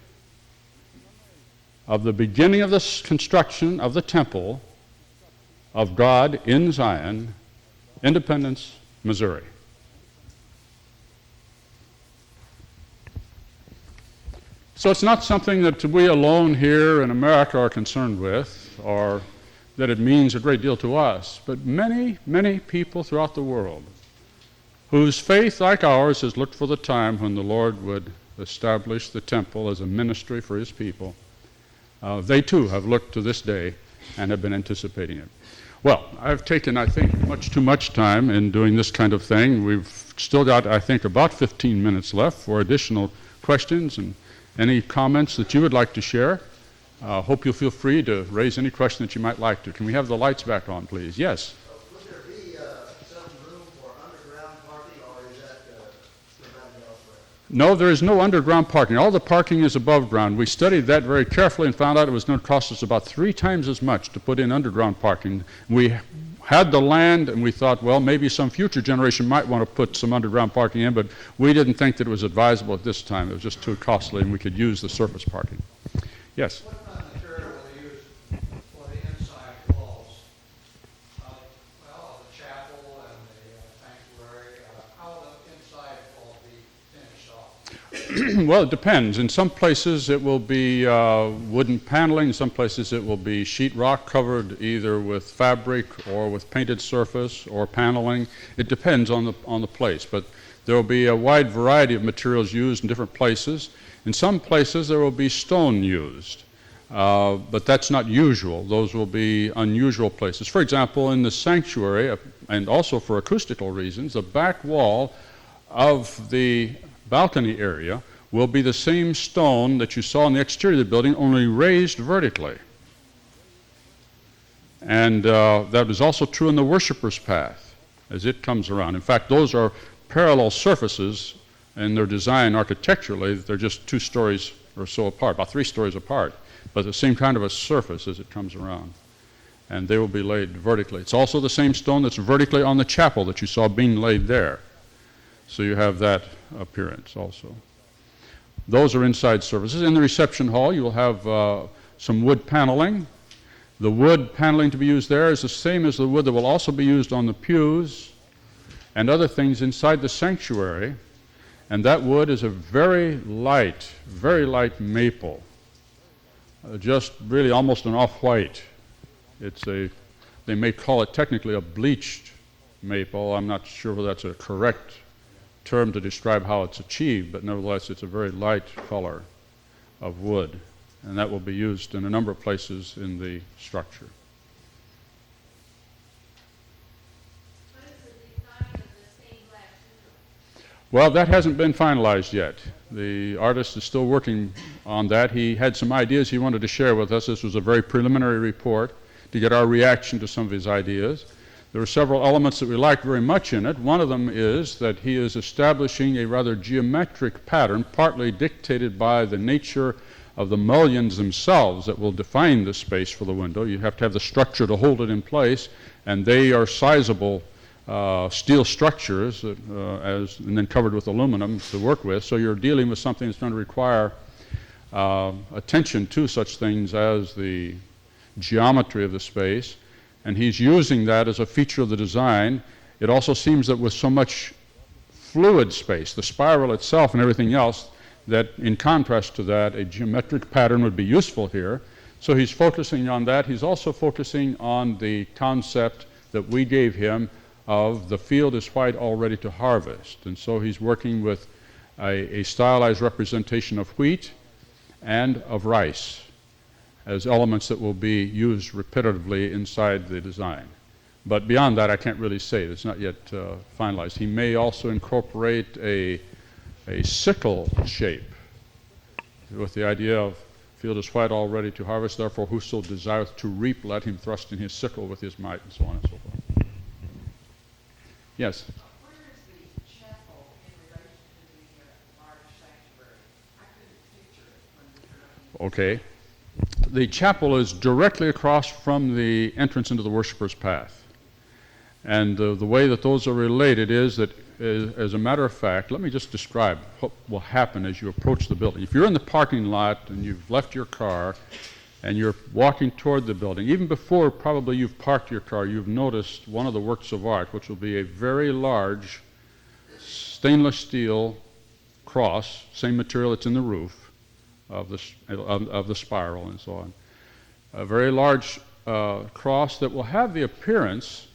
of the beginning of the construction of the temple of God in Zion, Independence, Missouri. So it's not something that we alone here in America are concerned with, or that it means a great deal to us, but many, many people throughout the world whose faith, like ours, has looked for the time when the Lord would established the temple as a ministry for his people, they too have looked to this day and have been anticipating it. Well, I've taken, I think, much too much time in doing this kind of thing. We've still got, I think, about 15 minutes left for additional questions and any comments that you would like to share. Hope you'll feel free to raise any question that you might like to. Can we have the lights back on, please? Yes? Would there be some room for underground parking, or is that provided elsewhere? No, there is no underground parking. All the parking is above ground. We studied that very carefully and found out it was going to cost us about 3 times as much to put in underground parking. We had the land, and we thought, well, maybe some future generation might want to put some underground parking in, but we didn't think that it was advisable at this time. It was just too costly, and we could use the surface parking. Yes? What kind of material will they use for the inside walls? Well, the chapel and the sanctuary, how will the inside wall be finished off? Well, it depends. In some places it will be wooden paneling. In some places it will be sheetrock covered either with fabric or with painted surface or paneling. It depends on the place, but there will be a wide variety of materials used in different places. In some places there will be stone used, but that's not usual. Those will be unusual places. For example, in the sanctuary, and also for acoustical reasons, the back wall of the balcony area will be the same stone that you saw in the exterior of the building, only raised vertically. And that is also true in the worshiper's path as it comes around. In fact, those are parallel surfaces in their design architecturally. They're just 2 stories or so apart, about 3 stories apart, but the same kind of a surface as it comes around. And they will be laid vertically. It's also the same stone that's vertically on the chapel that you saw being laid there. So you have that appearance also. Those are inside surfaces. In the reception hall, you will have some wood paneling. The wood paneling to be used there is the same as the wood that will also be used on the pews and other things inside the sanctuary. And that wood is a very light maple, just really almost an off-white. They may call it technically a bleached maple. I'm not sure whether that's a correct term to describe how it's achieved, but nevertheless it's a very light color of wood, and that will be used in a number of places in the structure. What is the design of the stained glass window? Well, that hasn't been finalized yet. The artist is still working on that. He had some ideas he wanted to share with us. This was a very preliminary report to get our reaction to some of his ideas. There are several elements that we like very much in it. One of them is that he is establishing a rather geometric pattern, partly dictated by the nature of the mullions themselves that will define the space for the window. You have to have the structure to hold it in place, and they are sizable steel structures and then covered with aluminum to work with. So you're dealing with something that's going to require attention to such things as the geometry of the space. And he's using that as a feature of the design. It also seems that with so much fluid space, the spiral itself and everything else, that in contrast to that, a geometric pattern would be useful here. So he's focusing on that. He's also focusing on the concept that we gave him of the field is white all ready to harvest. And so he's working with a stylized representation of wheat and of rice as elements that will be used repetitively inside the design. But beyond that, I can't really say. It's not yet finalized. He may also incorporate a sickle shape with the idea of field is white all ready to harvest, therefore whoso desireth to reap, let him thrust in his sickle with his might, and so on and so forth. Yes? Where is the chapel in relation to the large sanctuary? I couldn't picture it when we were looking. Okay. The chapel is directly across from the entrance into the worshiper's path. And the way that those are related is that, as a matter of fact, let me just describe what will happen as you approach the building. If you're in the parking lot and you've left your car and you're walking toward the building, even before probably you've parked your car, you've noticed one of the works of art, which will be a very large stainless steel cross, same material that's in the roof of the spiral and so on. A very large cross that will have the appearance,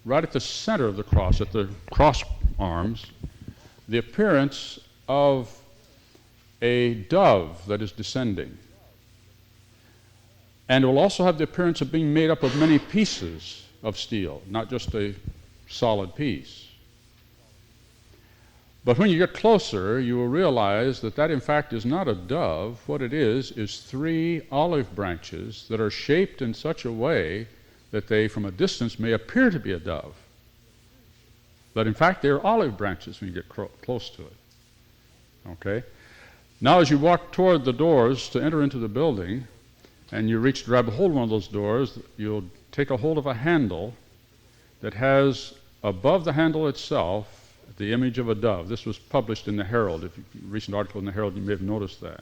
right at the center of the cross, at the cross arms, the appearance of a dove that is descending. And it will also have the appearance of being made up of many pieces of steel, not just a solid piece. But when you get closer, you will realize that that in fact is not a dove. What it is 3 olive branches that are shaped in such a way that they, from a distance, may appear to be a dove. But in fact, they're olive branches when you get close to it. Okay? Now, as you walk toward the doors to enter into the building, and you reach to grab a hold of one of those doors, you'll take a hold of a handle that has above the handle itself the image of a dove. This was published in the Herald. If you a recent article in the Herald, you may have noticed that.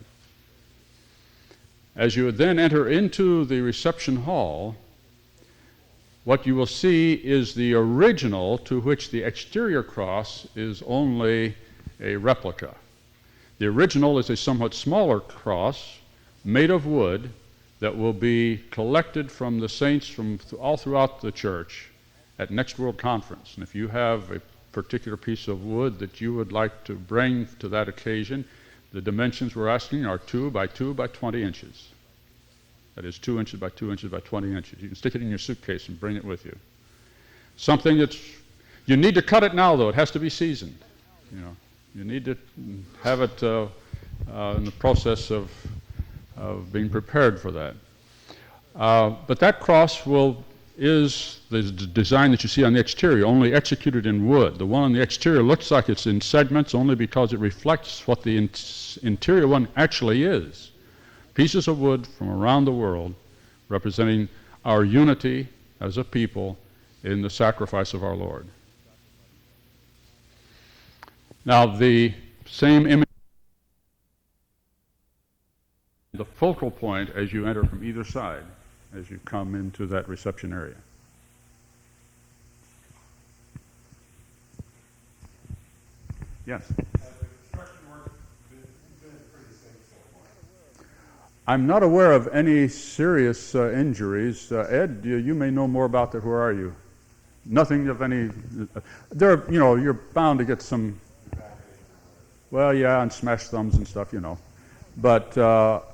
As you then enter into the reception hall, what you will see is the original, to which the exterior cross is only a replica. The original is a somewhat smaller cross made of wood that will be collected from the saints from all throughout the church at Next World Conference. And if you have a particular piece of wood that you would like to bring to that occasion, the dimensions we're asking are 2 by 2 by 20 inches. That is 2 inches by 2 inches by 20 inches. You can stick it in your suitcase and bring it with you. Something that's, you need to cut it now though, it has to be seasoned. You know, you need to have it in the process of being prepared for that. But that cross is the design that you see on the exterior, only executed in wood. The one on the exterior looks like it's in segments only because it reflects what the interior one actually is. Pieces of wood from around the world representing our unity as a people in the sacrifice of our Lord. Now, the same image, the focal point as you enter from either side, as you come into that reception area. Yes? I'm not aware of any serious injuries. Ed, you may know more about that. Where are you? Nothing of any. You're bound to get some. Well, yeah, and smashed thumbs and stuff, But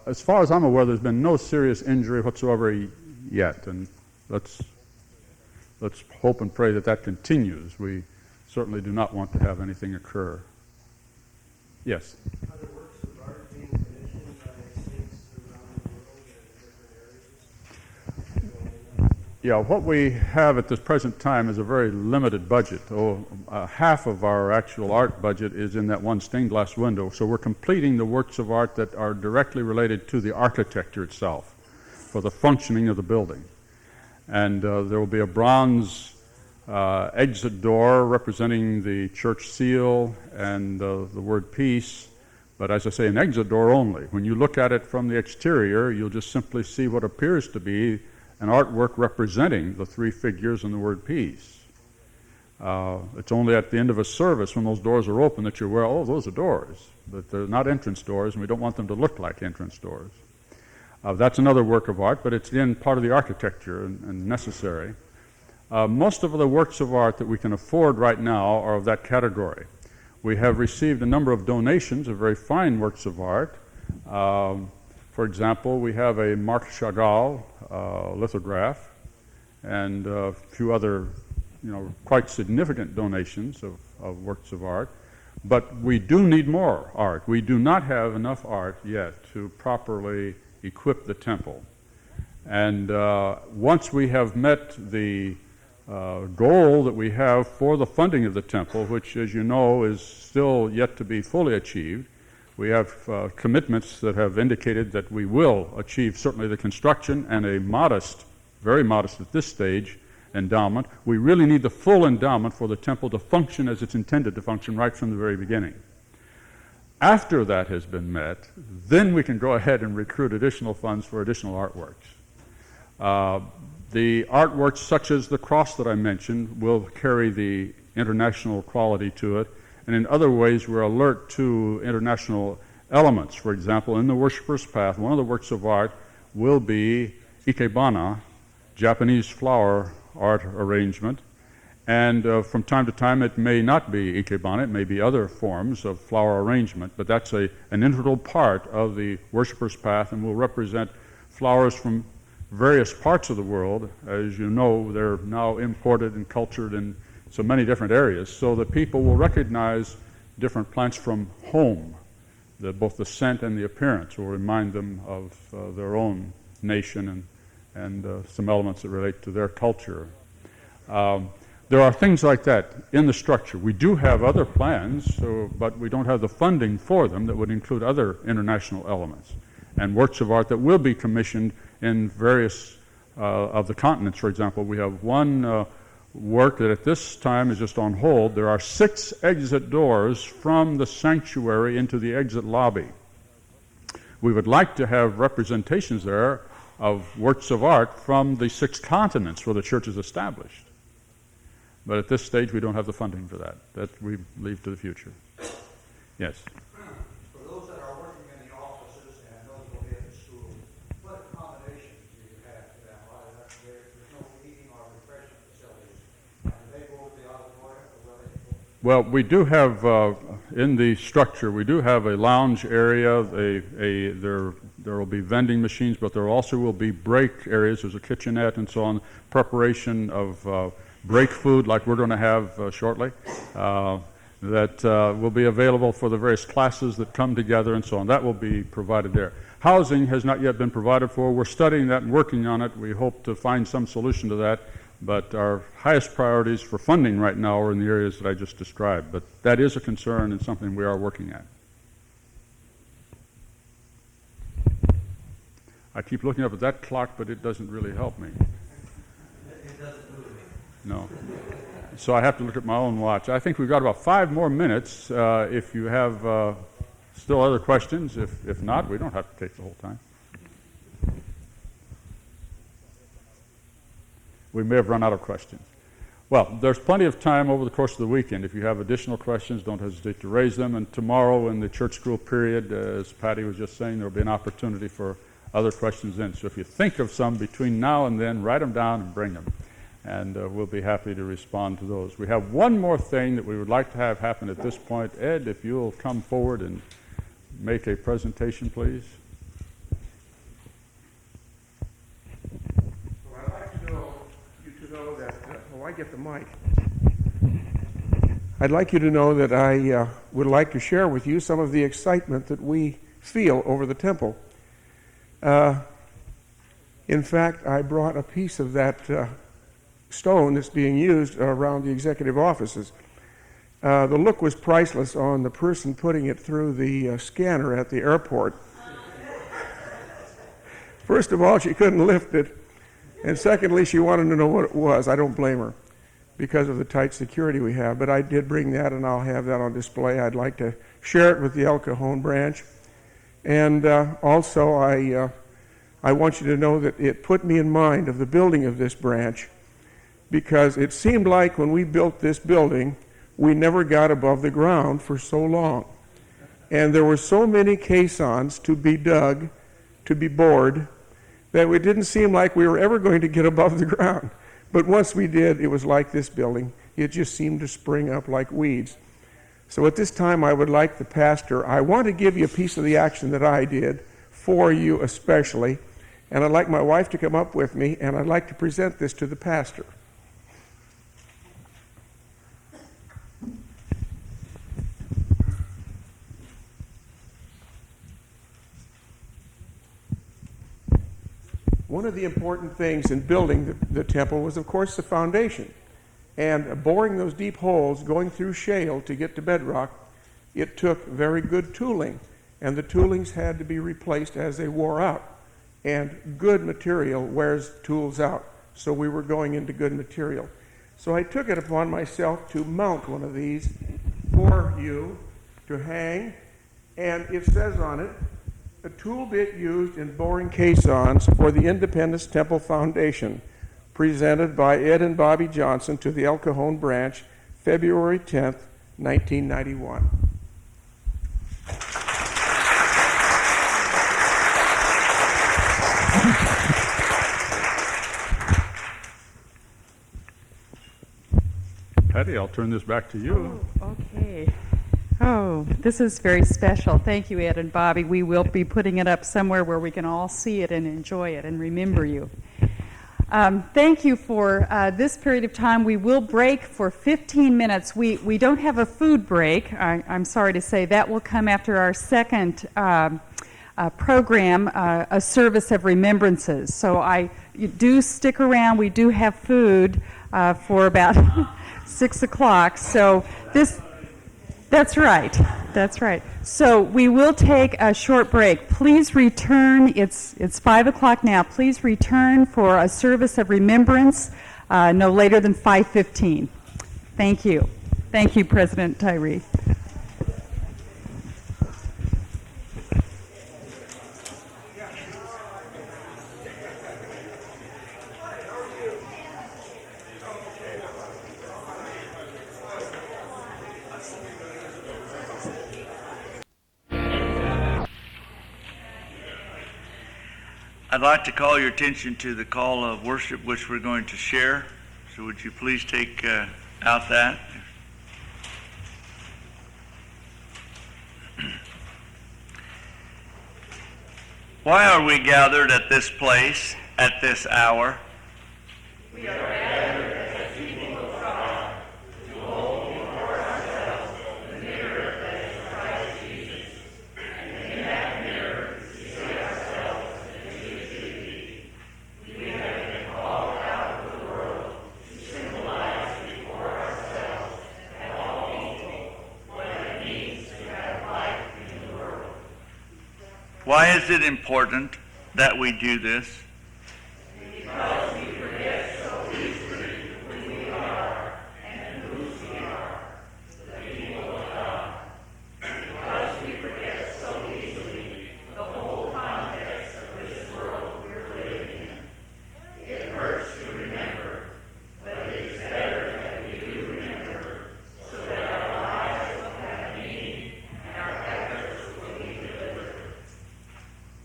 as far as I'm aware, there's been no serious injury whatsoever yet, and let's hope and pray that that continues. We certainly do not want to have anything occur. Yes? Are the works of art being commissioned by saints around the world in different areas? Yeah, what we have at this present time is a very limited budget. Half of our actual art budget is in that one stained glass window, so we're completing the works of art that are directly related to the architecture itself, for the functioning of the building. And there will be a bronze exit door representing the church seal and the word peace, but as I say, an exit door only. When you look at it from the exterior, you'll just simply see what appears to be an artwork representing the 3 figures and the word peace. It's only at the end of a service when those doors are open that you're aware, oh, those are doors. But they're not entrance doors, and we don't want them to look like entrance doors. That's another work of art, but it's again part of the architecture and necessary. Most of the works of art that we can afford right now are of that category. We have received a number of donations of very fine works of art. For example, we have a Marc Chagall lithograph and a few other, quite significant donations of works of art. But we do need more art. We do not have enough art yet to properly equip the temple. And once we have met the goal that we have for the funding of the temple, which, as you know, is still yet to be fully achieved, we have commitments that have indicated that we will achieve certainly the construction and a modest, very modest at this stage, endowment. We really need the full endowment for the temple to function as it's intended to function right from the very beginning. After that has been met, then we can go ahead and recruit additional funds for additional artworks. The artworks such as the cross that I mentioned will carry the international quality to it, and in other ways we're alert to international elements. For example, in the Worshipper's Path, one of the works of art will be ikebana, Japanese flower art arrangement, And from time to time, it may not be ikebana, it may be other forms of flower arrangement, but that's an integral part of the worshiper's path and will represent flowers from various parts of the world. As you know, they're now imported and cultured in so many different areas, so that people will recognize different plants from home. Both the scent and the appearance will remind them of their own nation and some elements that relate to their culture. There are things like that in the structure. We do have other plans, but we don't have the funding for them that would include other international elements and works of art that will be commissioned in various of the continents. For example, we have one work that at this time is just on hold. There are 6 exit doors from the sanctuary into the exit lobby. We would like to have representations there of works of art from the 6 continents where the church is established. But at this stage, we don't have the funding for that. That we leave to the future. Yes? For those that are working in the offices and those who will be at the school, what accommodations do you have for them? There's no eating or refreshment facilities. And do they go to the auditorium or where they go? Well, we do have, in the structure, we do have a lounge area. There will be vending machines, but there also will be break areas. There's a kitchenette and so on, preparation of break food like we're going to have shortly, that will be available for the various classes that come together and so on. That will be provided there. Housing has not yet been provided for. We're studying that and working on it. We hope to find some solution to that, but our highest priorities for funding right now are in the areas that I just described. But that is a concern and something we are working at. I keep looking up at that clock, but it doesn't really help me. It doesn't move me. No. So I have to look at my own watch. I think we've got about 5 more minutes if you have still other questions. If not, we don't have to take the whole time. We may have run out of questions. Well, there's plenty of time over the course of the weekend. If you have additional questions, don't hesitate to raise them. And tomorrow in the church school period, as Patty was just saying, there will be an opportunity for other questions then. So if you think of some between now and then, write them down and bring them. And we'll be happy to respond to those. We have one more thing that we would like to have happen at this point. Ed, if you'll come forward and make a presentation, please. Well, I'd like you to know that, I get the mic. I'd like you to know that I would like to share with you some of the excitement that we feel over the temple. In fact, I brought a piece of that stone that's being used around the executive offices. The look was priceless on the person putting it through the scanner at the airport. First of all, she couldn't lift it, and secondly, she wanted to know what it was. I don't blame her because of the tight security we have, but I did bring that, and I'll have that on display. I'd like to share it with the El Cajon branch. And also, I want you to know that it put me in mind of the building of this branch, because it seemed like when we built this building, we never got above the ground for so long. And there were so many caissons to be dug, to be bored, that it didn't seem like we were ever going to get above the ground. But once we did, it was like this building. It just seemed to spring up like weeds. So at this time, I would like the pastor, I want to give you a piece of the action that I did for you especially, and I'd like my wife to come up with me, and I'd like to present this to the pastor. One of the important things in building the temple was, of course, the foundation. And boring those deep holes, going through shale to get to bedrock, it took very good tooling. And the toolings had to be replaced as they wore out. And good material wears tools out. So we were going into good material. So I took it upon myself to mount one of these for you to hang. And it says on it, a tool bit used in boring caissons for the Independence Temple Foundation, presented by Ed and Bobby Johnson to the El Cajon branch, February 10th, 1991. Patty, I'll turn this back to you. Oh, okay. Oh, this is very special. Thank you, Ed and Bobby. We will be putting it up somewhere where we can all see it and enjoy it and remember you. Thank you for this period of time. We will break for 15 minutes. We don't have a food break, I'm sorry to say. That will come after our second program, a service of remembrances. So you do stick around. We do have food for about 6 o'clock. So that's right. That's right. So we will take a short break. Please return. It's 5 o'clock now. Please return for a service of remembrance no later than 5:15. Thank you. Thank you, President Tyree. I'd like to call your attention to the call of worship which we're going to share. So would you please take out that? Why are we gathered at this place at this hour? We are gathered as the people of God to hold before ourselves the mirror that is Christ Jesus. And in that mirror, we see ourselves as we should be. We have been called out of the world to symbolize before ourselves and all people what it means to have life in the world. Why is it important that we do this? Because we forget so easily who we are and whose we are, the people of God. Because we forget so easily the whole context of this world we're living in. It hurts to remember, but it is better that we do remember so that our lives will have meaning and our efforts will be delivered.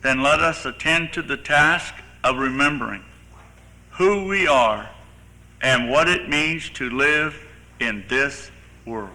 Then let us attend to the task of remembering who we are and what it means to live in this world.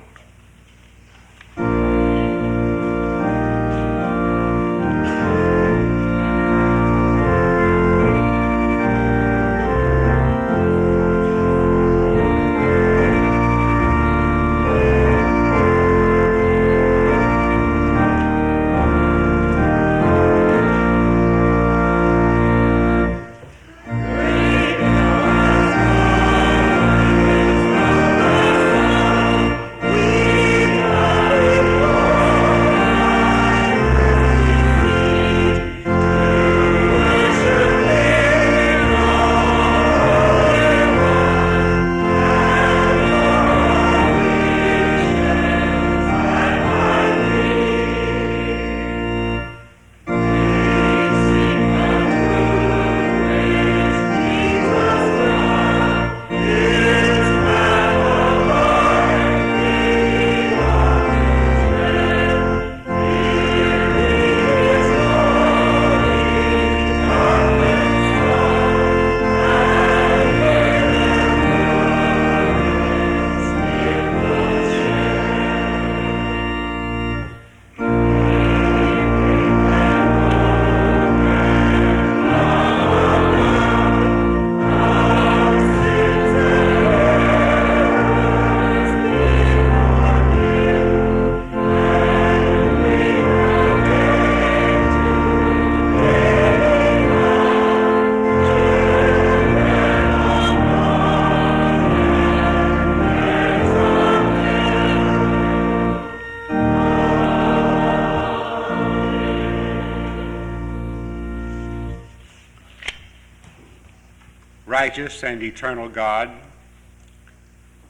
Righteous and eternal God,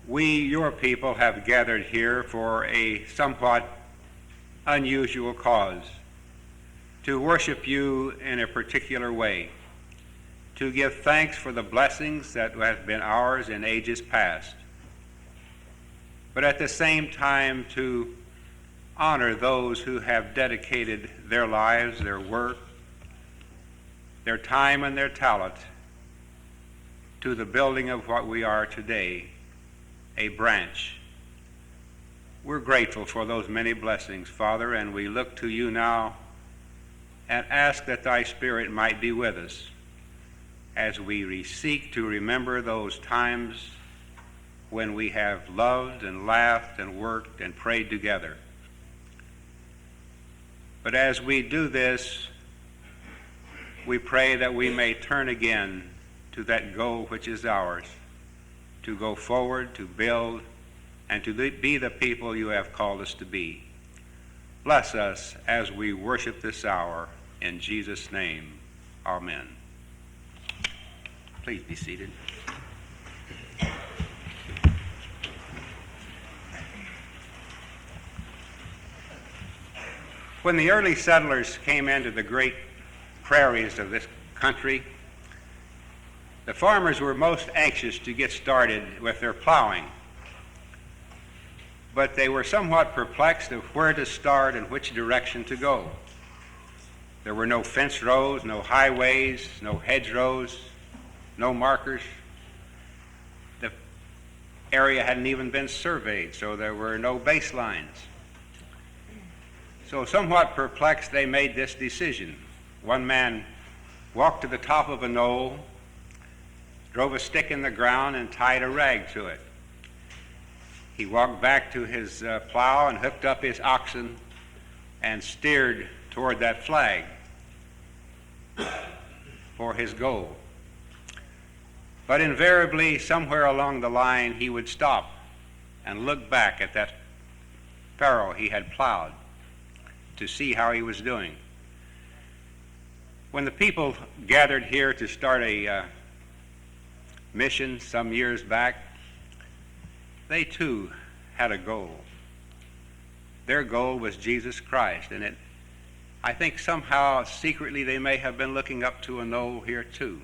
we, your people, have gathered here for a somewhat unusual cause, to worship you in a particular way, to give thanks for the blessings that have been ours in ages past, but at the same time to honor those who have dedicated their lives, their work, their time and their talent to the building of what we are today, a branch. We're grateful for those many blessings, Father, and we look to you now and ask that thy Spirit might be with us as we seek to remember those times when we have loved and laughed and worked and prayed together. But as we do this, we pray that we may turn again to that goal which is ours, to go forward, to build, and to be the people you have called us to be. Bless us as we worship this hour. In Jesus' name, amen. Please be seated. When the early settlers came into the great prairies of this country, the farmers were most anxious to get started with their plowing. But they were somewhat perplexed of where to start and which direction to go. There were no fence rows, no highways, no hedgerows, no markers. The area hadn't even been surveyed, so there were no baselines. So somewhat perplexed, they made this decision. One man walked to the top of a knoll, drove a stick in the ground, and tied a rag to it. He walked back to his plow and hooked up his oxen and steered toward that flag for his goal. But invariably, somewhere along the line, he would stop and look back at that furrow he had plowed to see how he was doing. When the people gathered here to start a mission some years back, they too had a goal. Their goal was Jesus Christ, and I think somehow secretly they may have been looking up to a knoll here too.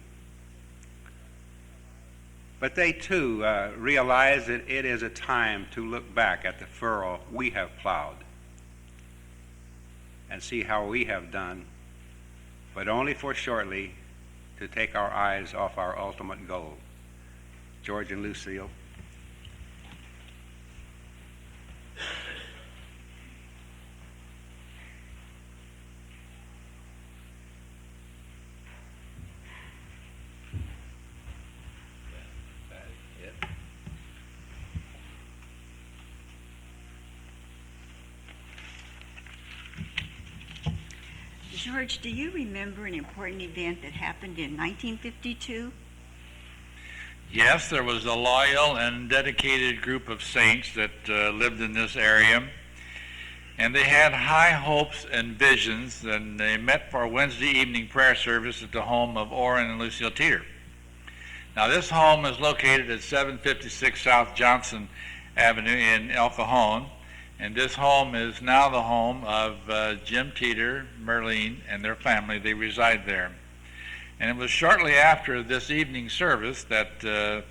But they too realize that it is a time to look back at the furrow we have plowed and see how we have done, but only for shortly to take our eyes off our ultimate goal. George and Lucille. George, do you remember an important event that happened in 1952? Yes, there was a loyal and dedicated group of saints that lived in this area, and they had high hopes and visions, and they met for a Wednesday evening prayer service at the home of Orrin and Lucille Teeter. Now, this home is located at 756 South Johnson Avenue in El Cajon, and this home is now the home of Jim Teeter, Merlene, and their family. They reside there. And it was shortly after this evening service that the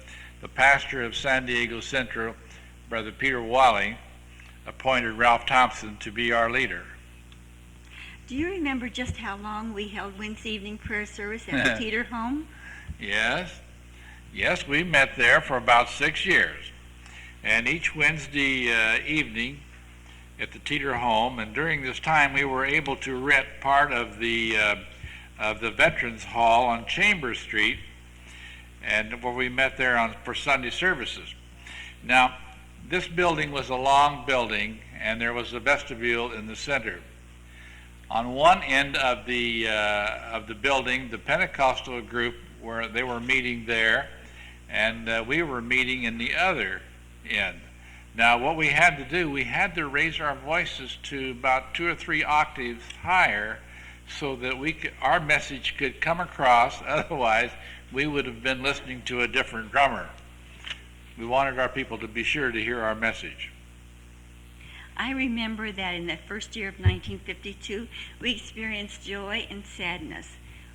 pastor of San Diego Central, Brother Peter Wally, appointed Ralph Thompson to be our leader. Do you remember just how long we held Wednesday evening prayer service at the Teeter home? Yes, we met there for about 6 years. And each Wednesday evening at the Teeter home, and during this time we were able to rent part of the Veterans Hall on Chambers Street, and where we met there for Sunday services. Now, this building was a long building, and there was a vestibule in the center. On one end of the building, the Pentecostal group they were meeting there, and we were meeting in the other end. Now, what we had to do, we had to raise our voices to about 2 or 3 octaves higher so that our message could come across. Otherwise, we would have been listening to a different drummer. We wanted our people to be sure to hear our message. I remember that in the first year of 1952, we experienced joy and sadness.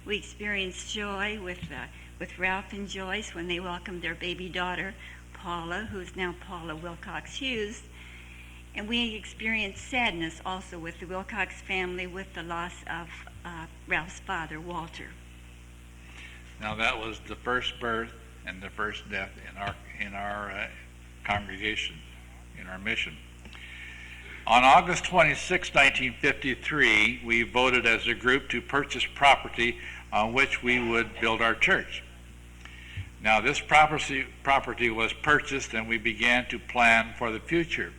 We experienced joy with Ralph and Joyce when they welcomed their baby daughter, Paula, who's now Paula Wilcox Hughes. And we experienced sadness also with the Wilcox family with the loss of Ralph's father, Walter. Now, that was the first birth and the first death in our congregation in our mission. On August 26, 1953, we voted as a group to purchase property on which we would build our church. Now, this property was purchased, and we began to plan for the future.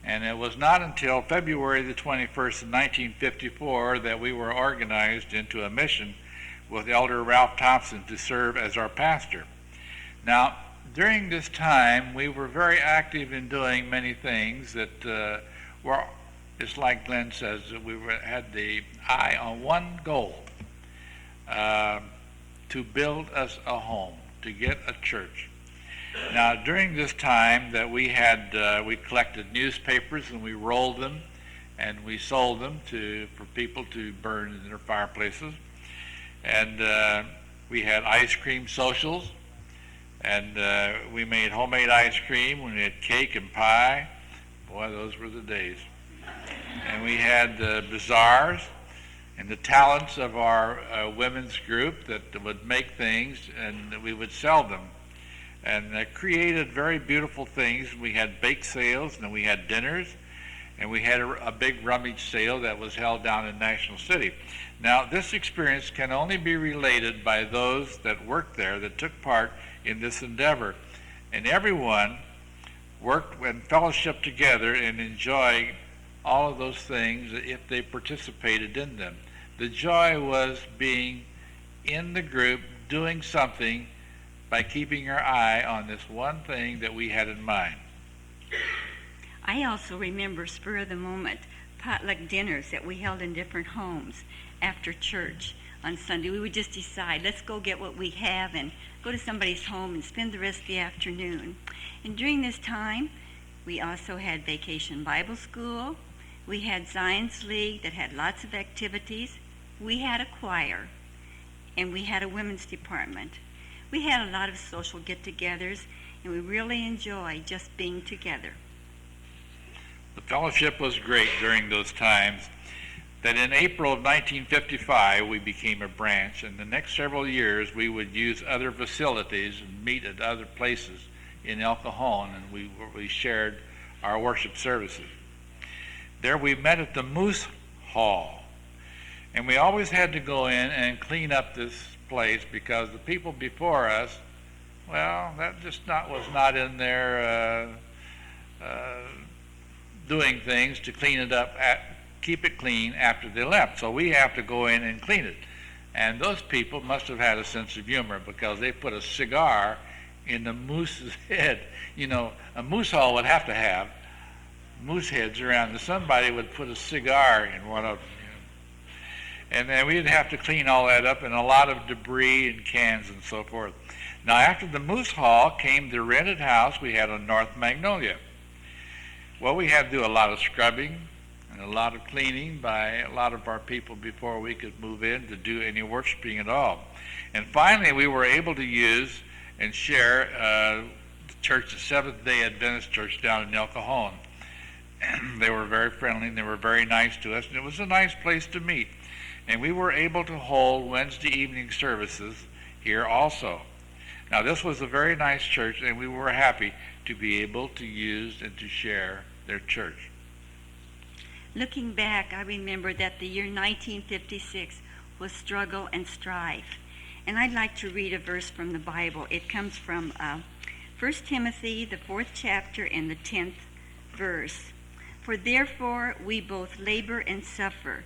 And it was not until February the 21st, 1954, that we were organized into a mission with Elder Ralph Thompson to serve as our pastor. Now, during this time, we were very active in doing many things that were, just like Glenn says, that we had the eye on one goal, to build us a home, to get a church. Now, during this time that we had, we collected newspapers and we rolled them and we sold them for people to burn in their fireplaces. And we had ice cream socials, and we made homemade ice cream. We had cake and pie. Boy, those were the days. And we had bazaars, and the talents of our women's group that would make things, and we would sell them. And created very beautiful things. We had bake sales, and we had dinners, and we had a big rummage sale that was held down in National City. Now, this experience can only be related by those that worked there, that took part in this endeavor. And everyone worked and fellowshiped together and enjoyed all of those things if they participated in them. The joy was being in the group, doing something by keeping our eye on this one thing that we had in mind. I also remember spur-of-the-moment potluck dinners that we held in different homes after church on Sunday. We would just decide, let's go get what we have and go to somebody's home and spend the rest of the afternoon. And during this time, we also had Vacation Bible School. We had Zion's League that had lots of activities. We had a choir, and we had a women's department. We had a lot of social get-togethers, and we really enjoyed just being together. The fellowship was great during those times. That in April of 1955, we became a branch, and the next several years we would use other facilities and meet at other places in El Cajon, and we shared our worship services. There we met at the Moose Hall, and we always had to go in and clean up this place because the people before us, well, that just was not in there doing things to clean it up, keep it clean after they left. So we have to go in and clean it. And those people must have had a sense of humor because they put a cigar in the moose's head. You know, a moose hall would have to have moose heads around, and somebody would put a cigar in one of them. And then we'd have to clean all that up, and a lot of debris and cans and so forth. Now, after the Moose Hall came the rented house we had on North Magnolia. Well, we had to do a lot of scrubbing and a lot of cleaning by a lot of our people before we could move in to do any worshiping at all. And finally, we were able to use and share the church, the Seventh-day Adventist Church down in El Cajon. They were very friendly, and they were very nice to us, and it was a nice place to meet. And we were able to hold Wednesday evening services here also. Now, this was a very nice church, and we were happy to be able to use and to share their church. Looking back, I remember that the year 1956 was struggle and strife. And I'd like to read a verse from the Bible. It comes from 1 Timothy, the 4th chapter, and the 10th verse. For therefore we both labor and suffer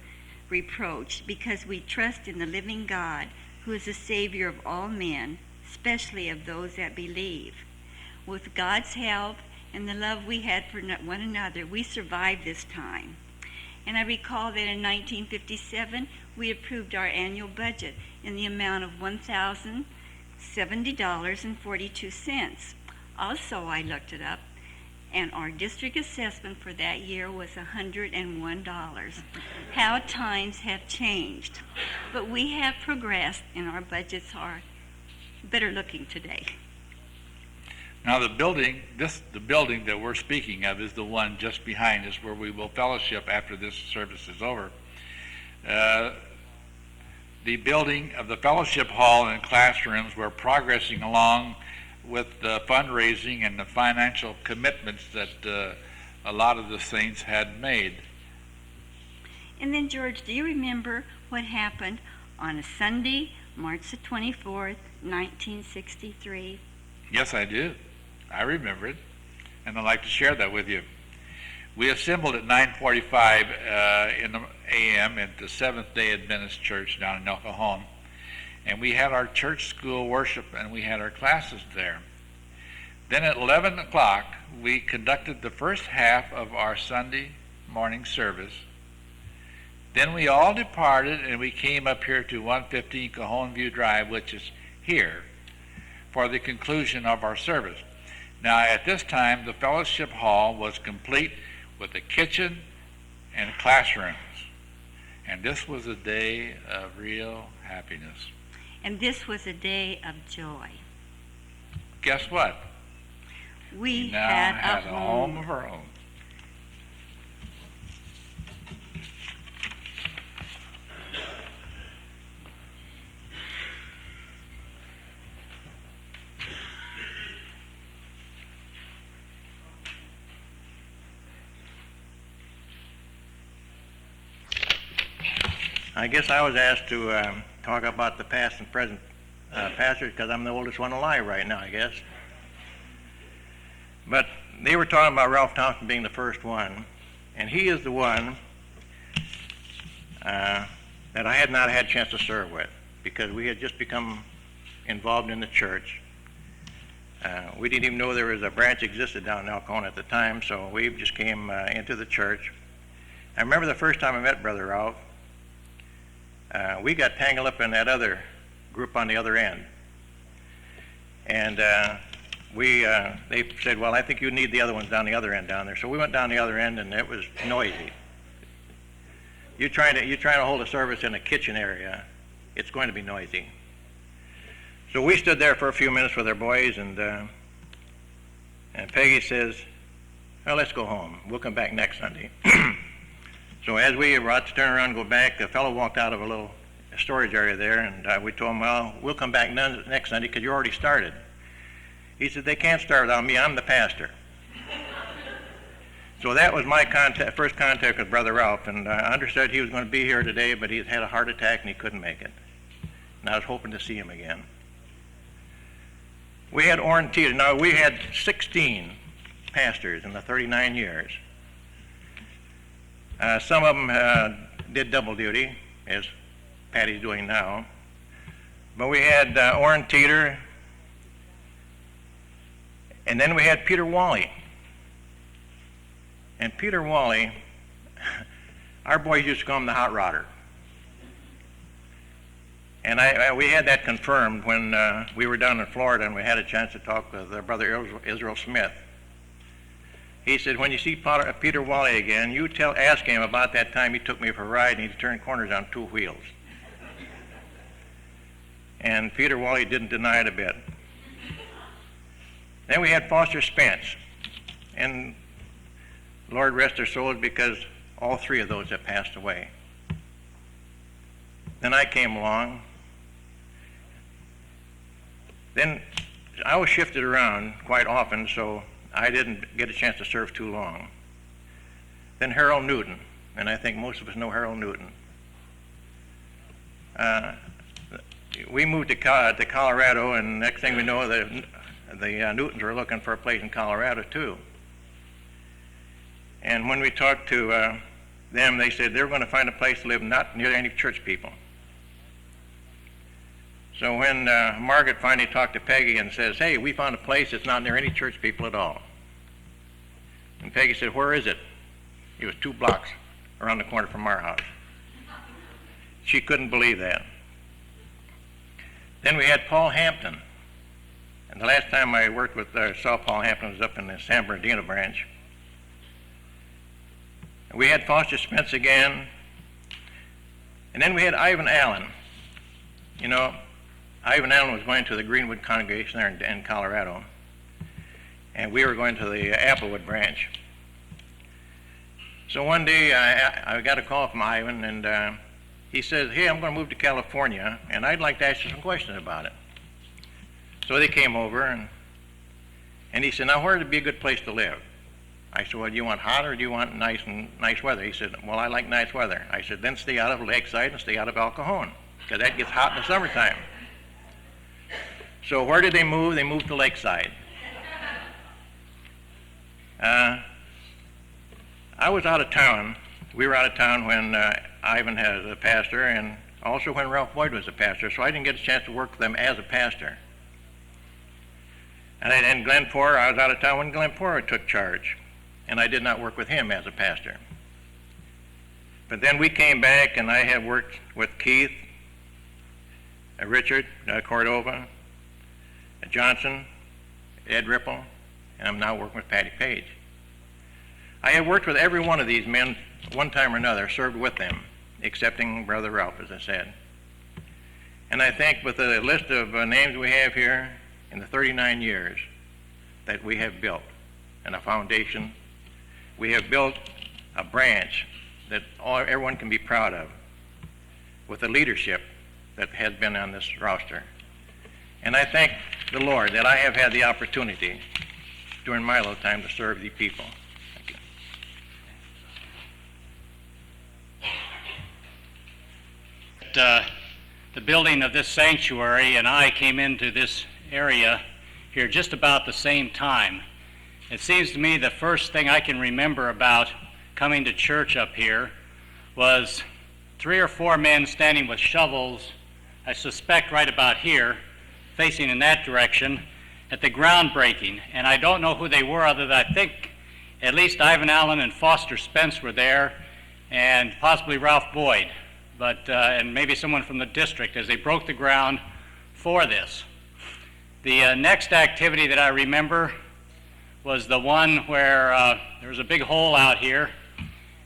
reproach, because we trust in the living God, who is the Savior of all men, especially of those that believe. With God's help and the love we had for one another, we survived this time. And I recall that in 1957, we approved our annual budget in the amount of $1,070.42. Also, I looked it up, and our district assessment for that year was $101. How times have changed. But we have progressed, and our budgets are better looking today. Now, the building that we're speaking of is the one just behind us where we will fellowship after this service is over. The building of the fellowship hall and classrooms were progressing along with the fundraising and the financial commitments that a lot of the saints had made. And then, George, do you remember what happened on a Sunday, March the 24th, 1963? Yes, I do. I remember it, and I'd like to share that with you. We assembled at 9:45 in the a.m. at the Seventh-day Adventist Church down in El Cajon, and we had our church school worship, and we had our classes there. Then at 11 o'clock, we conducted the first half of our Sunday morning service. Then we all departed, and we came up here to 115 Cajon View Drive, which is here, for the conclusion of our service. Now, at this time, the fellowship hall was complete with a kitchen and classrooms. And this was a day of real happiness. And this was a day of joy. Guess what? We now had a home of our own. I guess I was asked to talk about the past and present pastors because I'm the oldest one alive right now, I guess. But they were talking about Ralph Thompson being the first one, and he is the one that I had not had a chance to serve with because we had just become involved in the church. We didn't even know there was a branch existed down in El Cajon at the time, so we just came into the church. I remember the first time I met Brother Ralph, we got tangled up in that other group on the other end. And they said, well, I think you need the other ones down the other end down there. So we went down the other end, and it was noisy. You're trying to hold a service in a kitchen area, it's going to be noisy. So we stood there for a few minutes with our boys, and Peggy says, well, let's go home. We'll come back next Sunday. So as we were about to turn around and go back, a fellow walked out of a little storage area there, and we told him, well, we'll come back next Sunday because you already started. He said, they can't start without me. I'm the pastor. So that was my first contact with Brother Ralph, and I understood he was going to be here today, but he had a heart attack and he couldn't make it. And I was hoping to see him again. We had orienteers. Now, we had 16 pastors in the 39 years. Some of them did double duty, as Patty's doing now. But we had Orrin Teeter, and then we had Peter Wally. And Peter Wally, our boys used to call him the hot rodder. And we had that confirmed when we were down in Florida and we had a chance to talk with Brother Israel Smith. He said, when you see Peter Wally again, you ask him about that time he took me for a ride and he turned corners on 2 wheels. And Peter Wally didn't deny it a bit. Then we had Foster Spence. And Lord rest their souls, because all 3 of those have passed away. Then I came along. Then I was shifted around quite often, so I didn't get a chance to serve too long. Then Harold Newton, and I think most of us know Harold Newton. We moved to Colorado, and next thing we know, the Newtons were looking for a place in Colorado too. And when we talked to them, they said they were going to find a place to live not near any church people. So when Margaret finally talked to Peggy and says, hey, we found a place that's not near any church people at all. And Peggy said, where is it? It was 2 blocks around the corner from our house. She couldn't believe that. Then we had Paul Hampton. And the last time I worked with saw Paul Hampton was up in the San Bernardino branch. And we had Foster Spence again. And then we had Ivan Allen. You know, Ivan Allen was going to the Greenwood congregation there in Colorado. And we were going to the Applewood branch. So one day I got a call from Ivan, and he says, hey, I'm going to move to California, and I'd like to ask you some questions about it. So they came over, and And he said, now where would be a good place to live? I said, well, do you want hot or do you want nice weather? He said, well, I like nice weather. I said, then stay out of Lakeside and stay out of El Cajon, because that gets hot in the summertime. So where did they move? They moved to Lakeside. I was out of town. We were out of town when Ivan was a pastor, and also when Ralph Boyd was a pastor, so I didn't get a chance to work with them as a pastor. And in Glenport, I was out of town when Glenport took charge, and I did not work with him as a pastor. But then we came back, and I have worked with Keith, Richard Cordova, Johnson, Ed Ripple, and I'm now working with Patty Page. I have worked with every one of these men one time or another, served with them, excepting Brother Ralph, as I said. And I think with the list of names we have here, in the 39 years that we have built, and a foundation, we have built a branch that everyone can be proud of, with the leadership that has been on this roster. And I thank the Lord that I have had the opportunity during my little time to serve these people. Thank you. The building of this sanctuary and I came into this area here just about the same time. It seems to me the first thing I can remember about coming to church up here was 3 or 4 men standing with shovels, I suspect right about here, facing in that direction, at the groundbreaking. And I don't know who they were, other than I think at least Ivan Allen and Foster Spence were there, and possibly Ralph Boyd, but and maybe someone from the district, as they broke the ground for this. The next activity that I remember was the one where there was a big hole out here,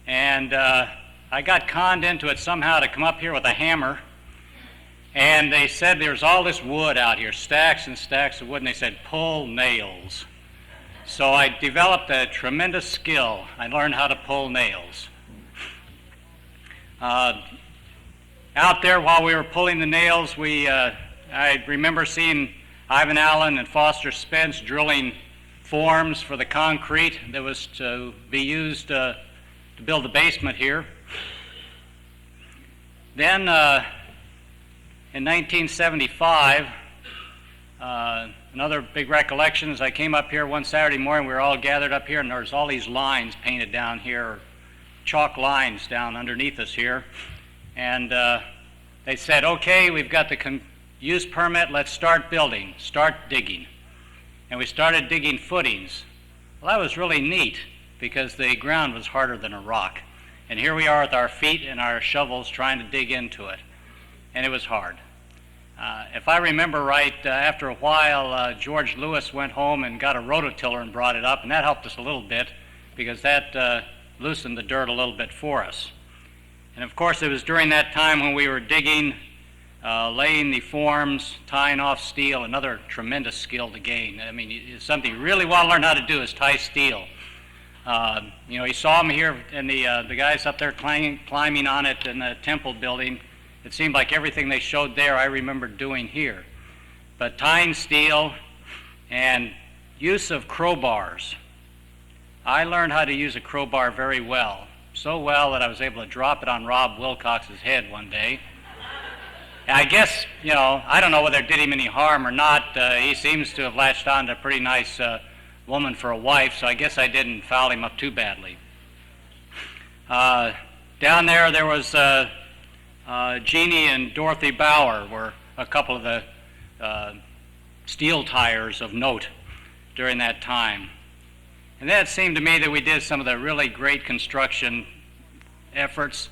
and I got conned into it somehow to come up here with a hammer, and they said there's all this wood out here, stacks and stacks of wood, and they said, pull nails. So I developed a tremendous skill. I learned how to pull nails. Out there while we were pulling the nails, I remember seeing Ivan Allen and Foster Spence drilling forms for the concrete that was to be used to build the basement here. Then in 1975, another big recollection is I came up here one Saturday morning, we were all gathered up here, and there was all these lines painted down here, chalk lines down underneath us here. And they said, okay, we've got the use permit, let's start building, start digging. And we started digging footings. Well, that was really neat because the ground was harder than a rock. And here we are with our feet and our shovels trying to dig into it. And it was hard. If I remember right, after a while, George Lewis went home and got a rototiller and brought it up, and that helped us a little bit because that loosened the dirt a little bit for us. And of course, it was during that time when we were digging, laying the forms, tying off steel, another tremendous skill to gain. I mean, it's something you really want to learn how to do is tie steel. You know, you saw them here, and the guys up there climbing on it in the temple building. It seemed like everything they showed there I remember doing here. But tying steel and use of crowbars. I learned how to use a crowbar very well. So well that I was able to drop it on Rob Wilcox's head one day. And I guess, you know, I don't know whether it did him any harm or not. He seems to have latched on to a pretty nice woman for a wife, so I guess I didn't foul him up too badly. Down there was Jeannie and Dorothy Bauer were a couple of the steel tires of note during that time. And then it seemed to me that we did some of the really great construction efforts.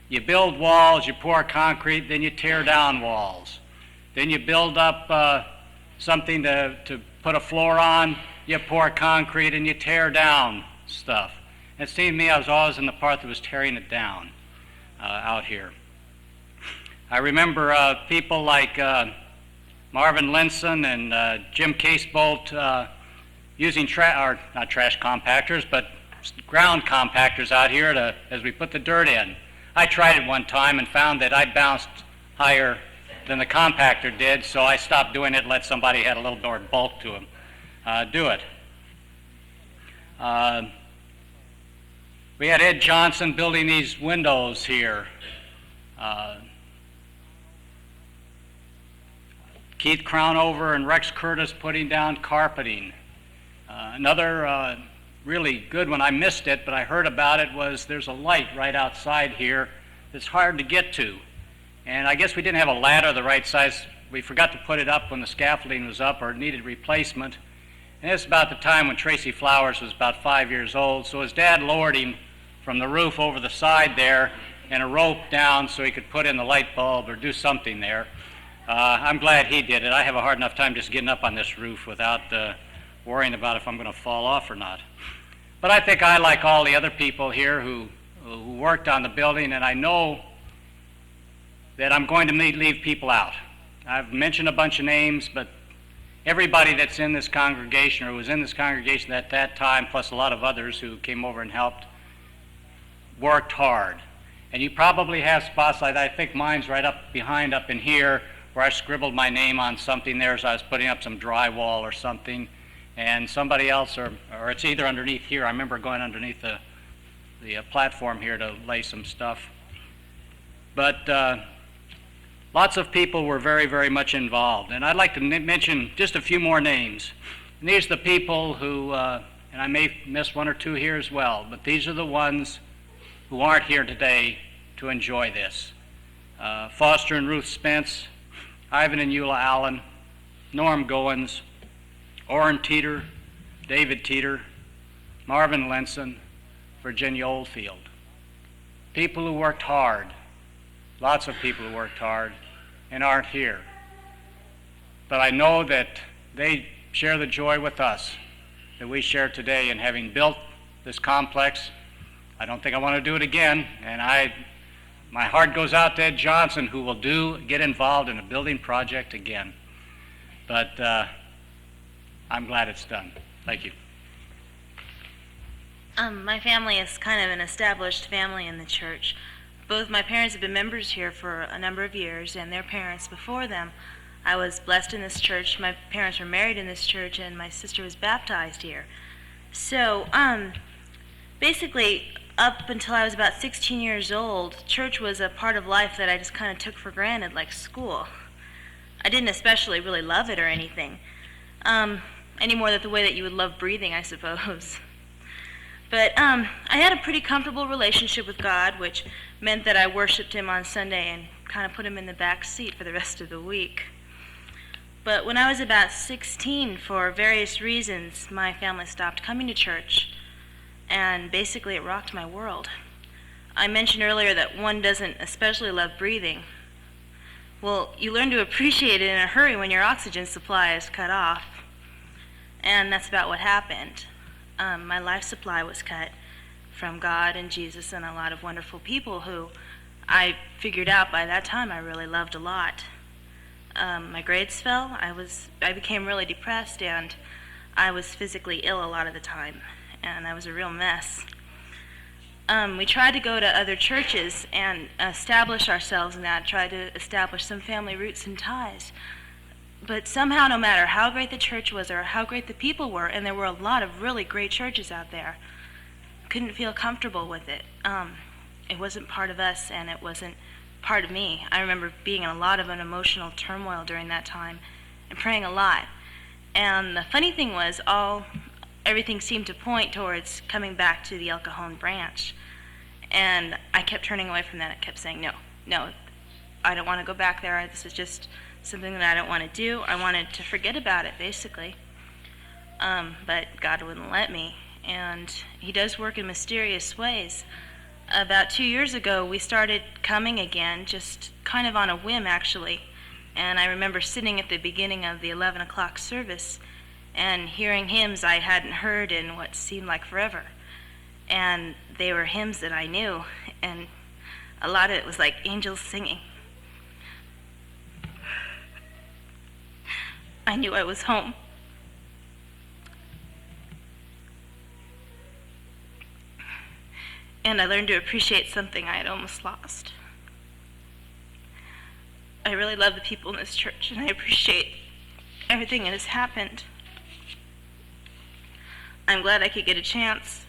You build walls, you pour concrete, then you tear down walls. Then you build up something to put a floor on, you pour concrete and you tear down stuff. And it seemed to me I was always in the part that was tearing it down out here. I remember people like Marvin Linson and Jim Casebolt using not trash compactors, but ground compactors out here as we put the dirt in. I tried it one time and found that I bounced higher than the compactor did, so I stopped doing it and let somebody who had a little more bulk to them do it. We had Ed Johnson building these windows here. Keith Crownover and Rex Curtis putting down carpeting. Another really good one, I missed it, but I heard about it, was there's a light right outside here that's hard to get to. And I guess we didn't have a ladder the right size. We forgot to put it up when the scaffolding was up or it needed replacement. And it's about the time when Tracy Flowers was about 5 years old, so his dad lowered him from the roof over the side there and a rope down so he could put in the light bulb or do something there. I'm glad he did it. I have a hard enough time just getting up on this roof without worrying about if I'm going to fall off or not. But I think I, like all the other people here who worked on the building, and I know that I'm going to leave people out. I've mentioned a bunch of names, but everybody that's in this congregation or was in this congregation at that time, plus a lot of others who came over and helped, worked hard. And you probably have spots like that. I think mine's right up behind up in here where I scribbled my name on something there as I was putting up some drywall or something. And somebody else, or it's either underneath here. I remember going underneath the platform here to lay some stuff. But lots of people were very, very much involved. And I'd like to mention just a few more names. And these are the people who, and I may miss one or two here as well, but these are the ones who aren't here today to enjoy this. Foster and Ruth Spence, Ivan and Eula Allen, Norm Goins, Orrin Teeter, David Teeter, Marvin Lenson, Virginia Oldfield. People who worked hard, lots of people who worked hard, and aren't here. But I know that they share the joy with us that we share today in having built this complex. I don't think I want to do it again, and my heart goes out to Ed Johnson, who will get involved in a building project again. But I'm glad it's done. Thank you. My family is kind of an established family in the church. Both my parents have been members here for a number of years, and their parents before them. I was blessed in this church. My parents were married in this church, and my sister was baptized here. So, basically, up until I was about 16 years old, church was a part of life that I just kind of took for granted, like school. I didn't especially really love it or anything, any more than the way that you would love breathing, I suppose. But I had a pretty comfortable relationship with God, which meant that I worshiped Him on Sunday and kind of put Him in the back seat for the rest of the week. But when I was about 16, for various reasons, my family stopped coming to church, and basically it rocked my world. I mentioned earlier that one doesn't especially love breathing. Well, you learn to appreciate it in a hurry when your oxygen supply is cut off. And that's about what happened. My life supply was cut from God and Jesus and a lot of wonderful people who I figured out by that time I really loved a lot. My grades fell. I became really depressed, and I was physically ill a lot of the time, and I was a real mess. We tried to go to other churches and establish ourselves in that, try to establish some family roots and ties. But somehow, no matter how great the church was or how great the people were, and there were a lot of really great churches out there, couldn't feel comfortable with it. It wasn't part of us, and it wasn't part of me. I remember being in a lot of an emotional turmoil during that time and praying a lot. And the funny thing was, everything seemed to point towards coming back to the El Cajon branch. And I kept turning away from that. I kept saying, no, I don't want to go back there. This is just something that I don't want to do. I wanted to forget about it, basically. But God wouldn't let me. And He does work in mysterious ways. About 2 years ago, we started coming again, just kind of on a whim, actually. And I remember sitting at the beginning of the 11 o'clock service and hearing hymns I hadn't heard in what seemed like forever. And they were hymns that I knew, and a lot of it was like angels singing. I knew I was home. And I learned to appreciate something I had almost lost. I really love the people in this church, and I appreciate everything that has happened. I'm glad I could get a chance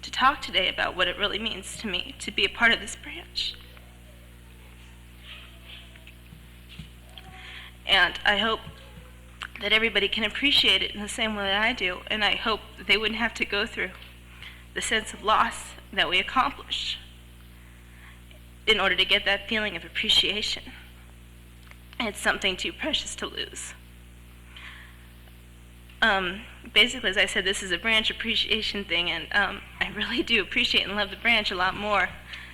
to talk today about what it really means to me to be a part of this branch. And I hope that everybody can appreciate it in the same way that I do, and I hope that they wouldn't have to go through the sense of loss that we accomplished in order to get that feeling of appreciation. It's something too precious to lose. Basically, as I said, this is a branch appreciation thing, and I really do appreciate and love the branch a lot more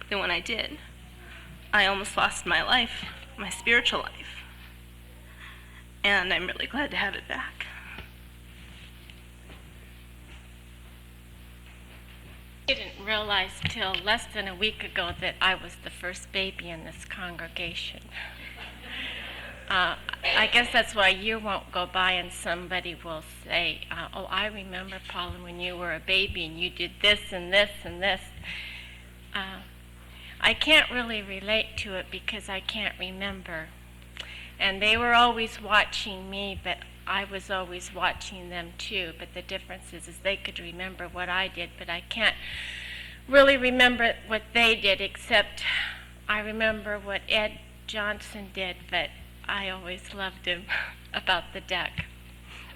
than when I did. I almost lost my life, my spiritual life, and I'm really glad to have it back. I didn't realize till less than a week ago that I was the first baby in this congregation. I guess that's why you won't go by and somebody will say, oh, I remember, Paula, when you were a baby and you did this and this and this. I can't really relate to it because I can't remember. And they were always watching me, but I was always watching them too. But the difference is they could remember what I did, but I can't really remember what they did, except I remember what Ed Johnson did, but I always loved him about the duck.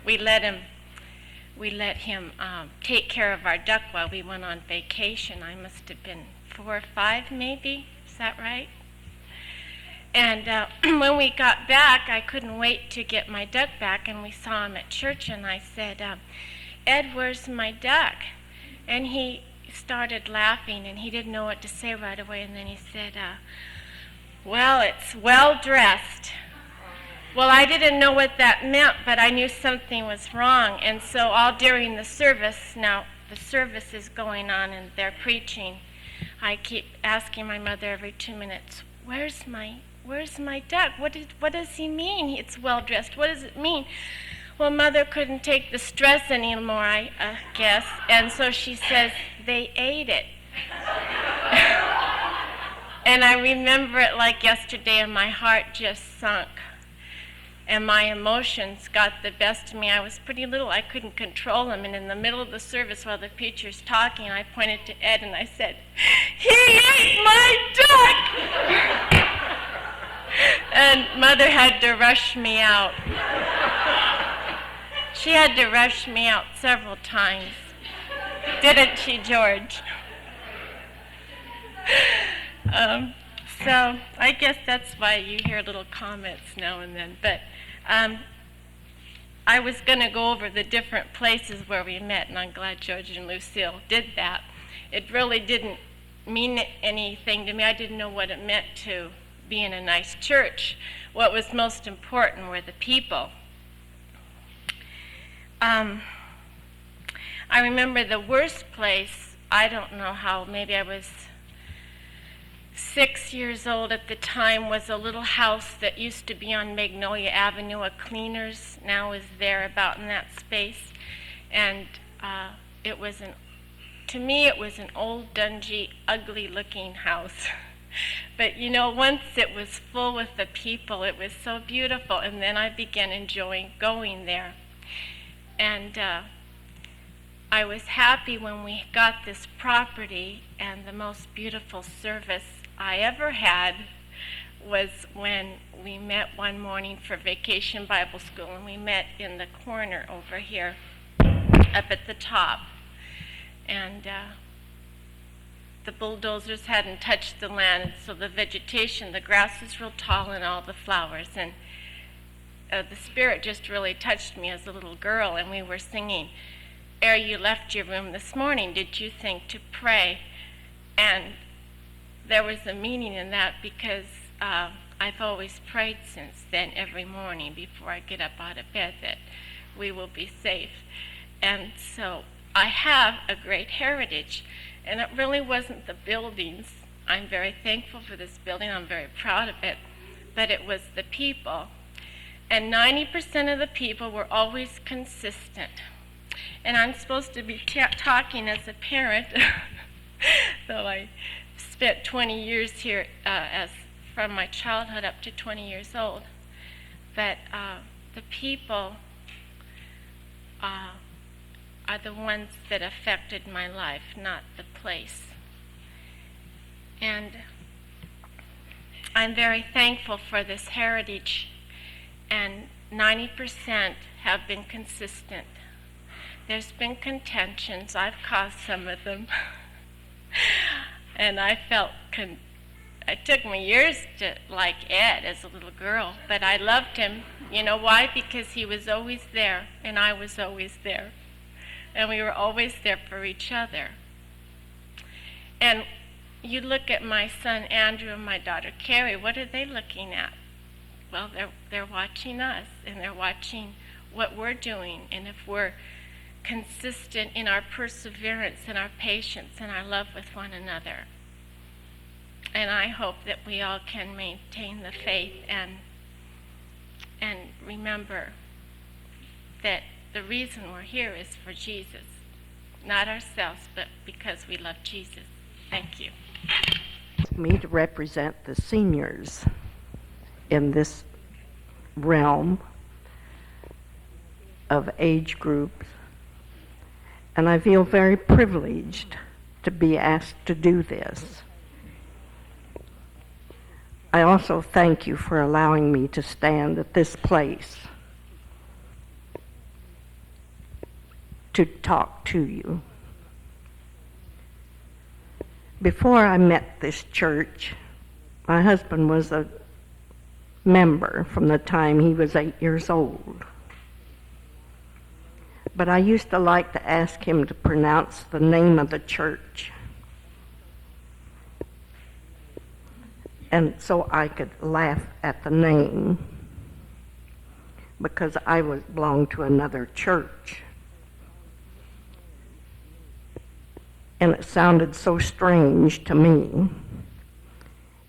We let him take care of our duck while we went on vacation. I must have been 4 or 5 maybe, is that right? And when we got back, I couldn't wait to get my duck back, and we saw him at church, and I said, Ed, where's my duck? And he started laughing, and he didn't know what to say right away, and then he said, well, it's well dressed. Well, I didn't know what that meant, but I knew something was wrong, and so all during the service, now the service is going on and they're preaching, I keep asking my mother every 2 minutes, where's my duck? What does he mean? It's well dressed. What does it mean? Well, Mother couldn't take the stress anymore, I guess, and so she says, they ate it. And I remember it like yesterday, and my heart just sunk. And my emotions got the best of me. I was pretty little. I couldn't control them. And in the middle of the service, while the preacher's talking, I pointed to Ed and I said, he ate my duck! And Mother had to rush me out. She had to rush me out several times. Didn't she, George? So I guess that's why you hear little comments now and then. But I was going to go over the different places where we met, and I'm glad George and Lucille did that. It really didn't mean anything to me. I didn't know what it meant to be in a nice church. What was most important were the people. I remember the worst place, I don't know how, maybe I was 6 years old at the time, was a little house that used to be on Magnolia Avenue. A cleaner's now is there about in that space. And it was to me it was an old, dungy, ugly looking house. But you know, once it was full with the people, it was so beautiful, and then I began enjoying going there. And I was happy when we got this property, and the most beautiful service I ever had was when we met one morning for Vacation Bible School, and we met in the corner over here up at the top. And the bulldozers hadn't touched the land, so the vegetation, the grass was real tall and all the flowers. And the Spirit just really touched me as a little girl, and we were singing, ere you left your room this morning, did you think to pray? And there was a meaning in that, because I've always prayed since then every morning before I get up out of bed that we will be safe. And so I have a great heritage, and it really wasn't the buildings. I'm very thankful for this building. I'm very proud of it, but it was the people. And 90% of the people were always consistent. And I'm supposed to be talking as a parent, though I spent 20 years here from my childhood up to 20 years old. But the people are the ones that affected my life, not the place. And I'm very thankful for this heritage, and 90% have been consistent. There's been contentions. I've caused some of them. And I felt, it took me years to like Ed as a little girl, but I loved him. You know why? Because he was always there, and I was always there. And we were always there for each other. And you look at my son Andrew and my daughter Carrie, what are they looking at? Well, they're watching us, and they're watching what we're doing, and if we're consistent in our perseverance and our patience and our love with one another. And I hope that we all can maintain the faith and remember that the reason we're here is for Jesus, not ourselves, but because we love Jesus. Thank you. Me to represent the seniors in this realm of age groups, and I feel very privileged to be asked to do this. I also thank you for allowing me to stand at this place to talk to you. Before I met this church, my husband was a member from the time he was 8 years old. But I used to like to ask him to pronounce the name of the church, and so I could laugh at the name, because I belonged to another church. And it sounded so strange to me,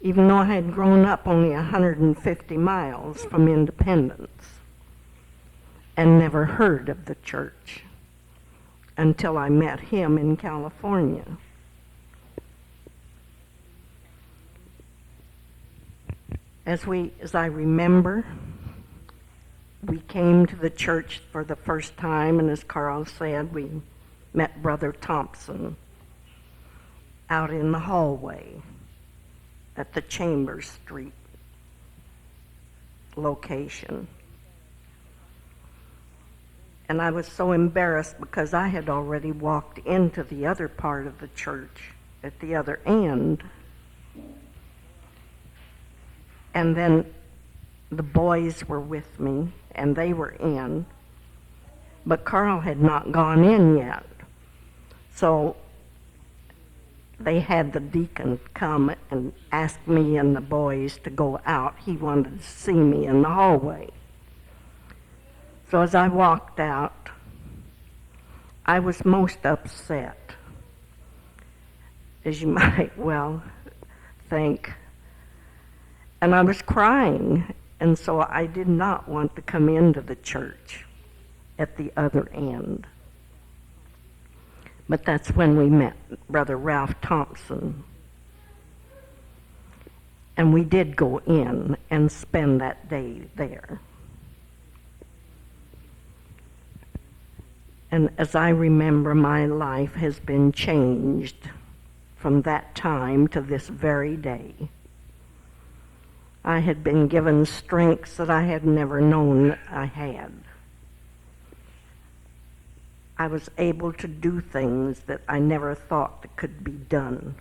even though I had grown up only 150 miles from Independence and never heard of the church until I met him in California. As I remember, we came to the church for the first time, and as Carl said, we met Brother Thompson out in the hallway at the Chambers Street location. And I was so embarrassed because I had already walked into the other part of the church at the other end. And then the boys were with me, and they were in, but Carl had not gone in yet. So they had the deacon come and ask me and the boys to go out. He wanted to see me in the hallway. So as I walked out, I was most upset, as you might well think. And I was crying, and so I did not want to come into the church at the other end. But that's when we met Brother Ralph Thompson. And we did go in and spend that day there. And as I remember, my life has been changed from that time to this very day. I had been given strengths that I had never known I had. I was able to do things that I never thought that could be done.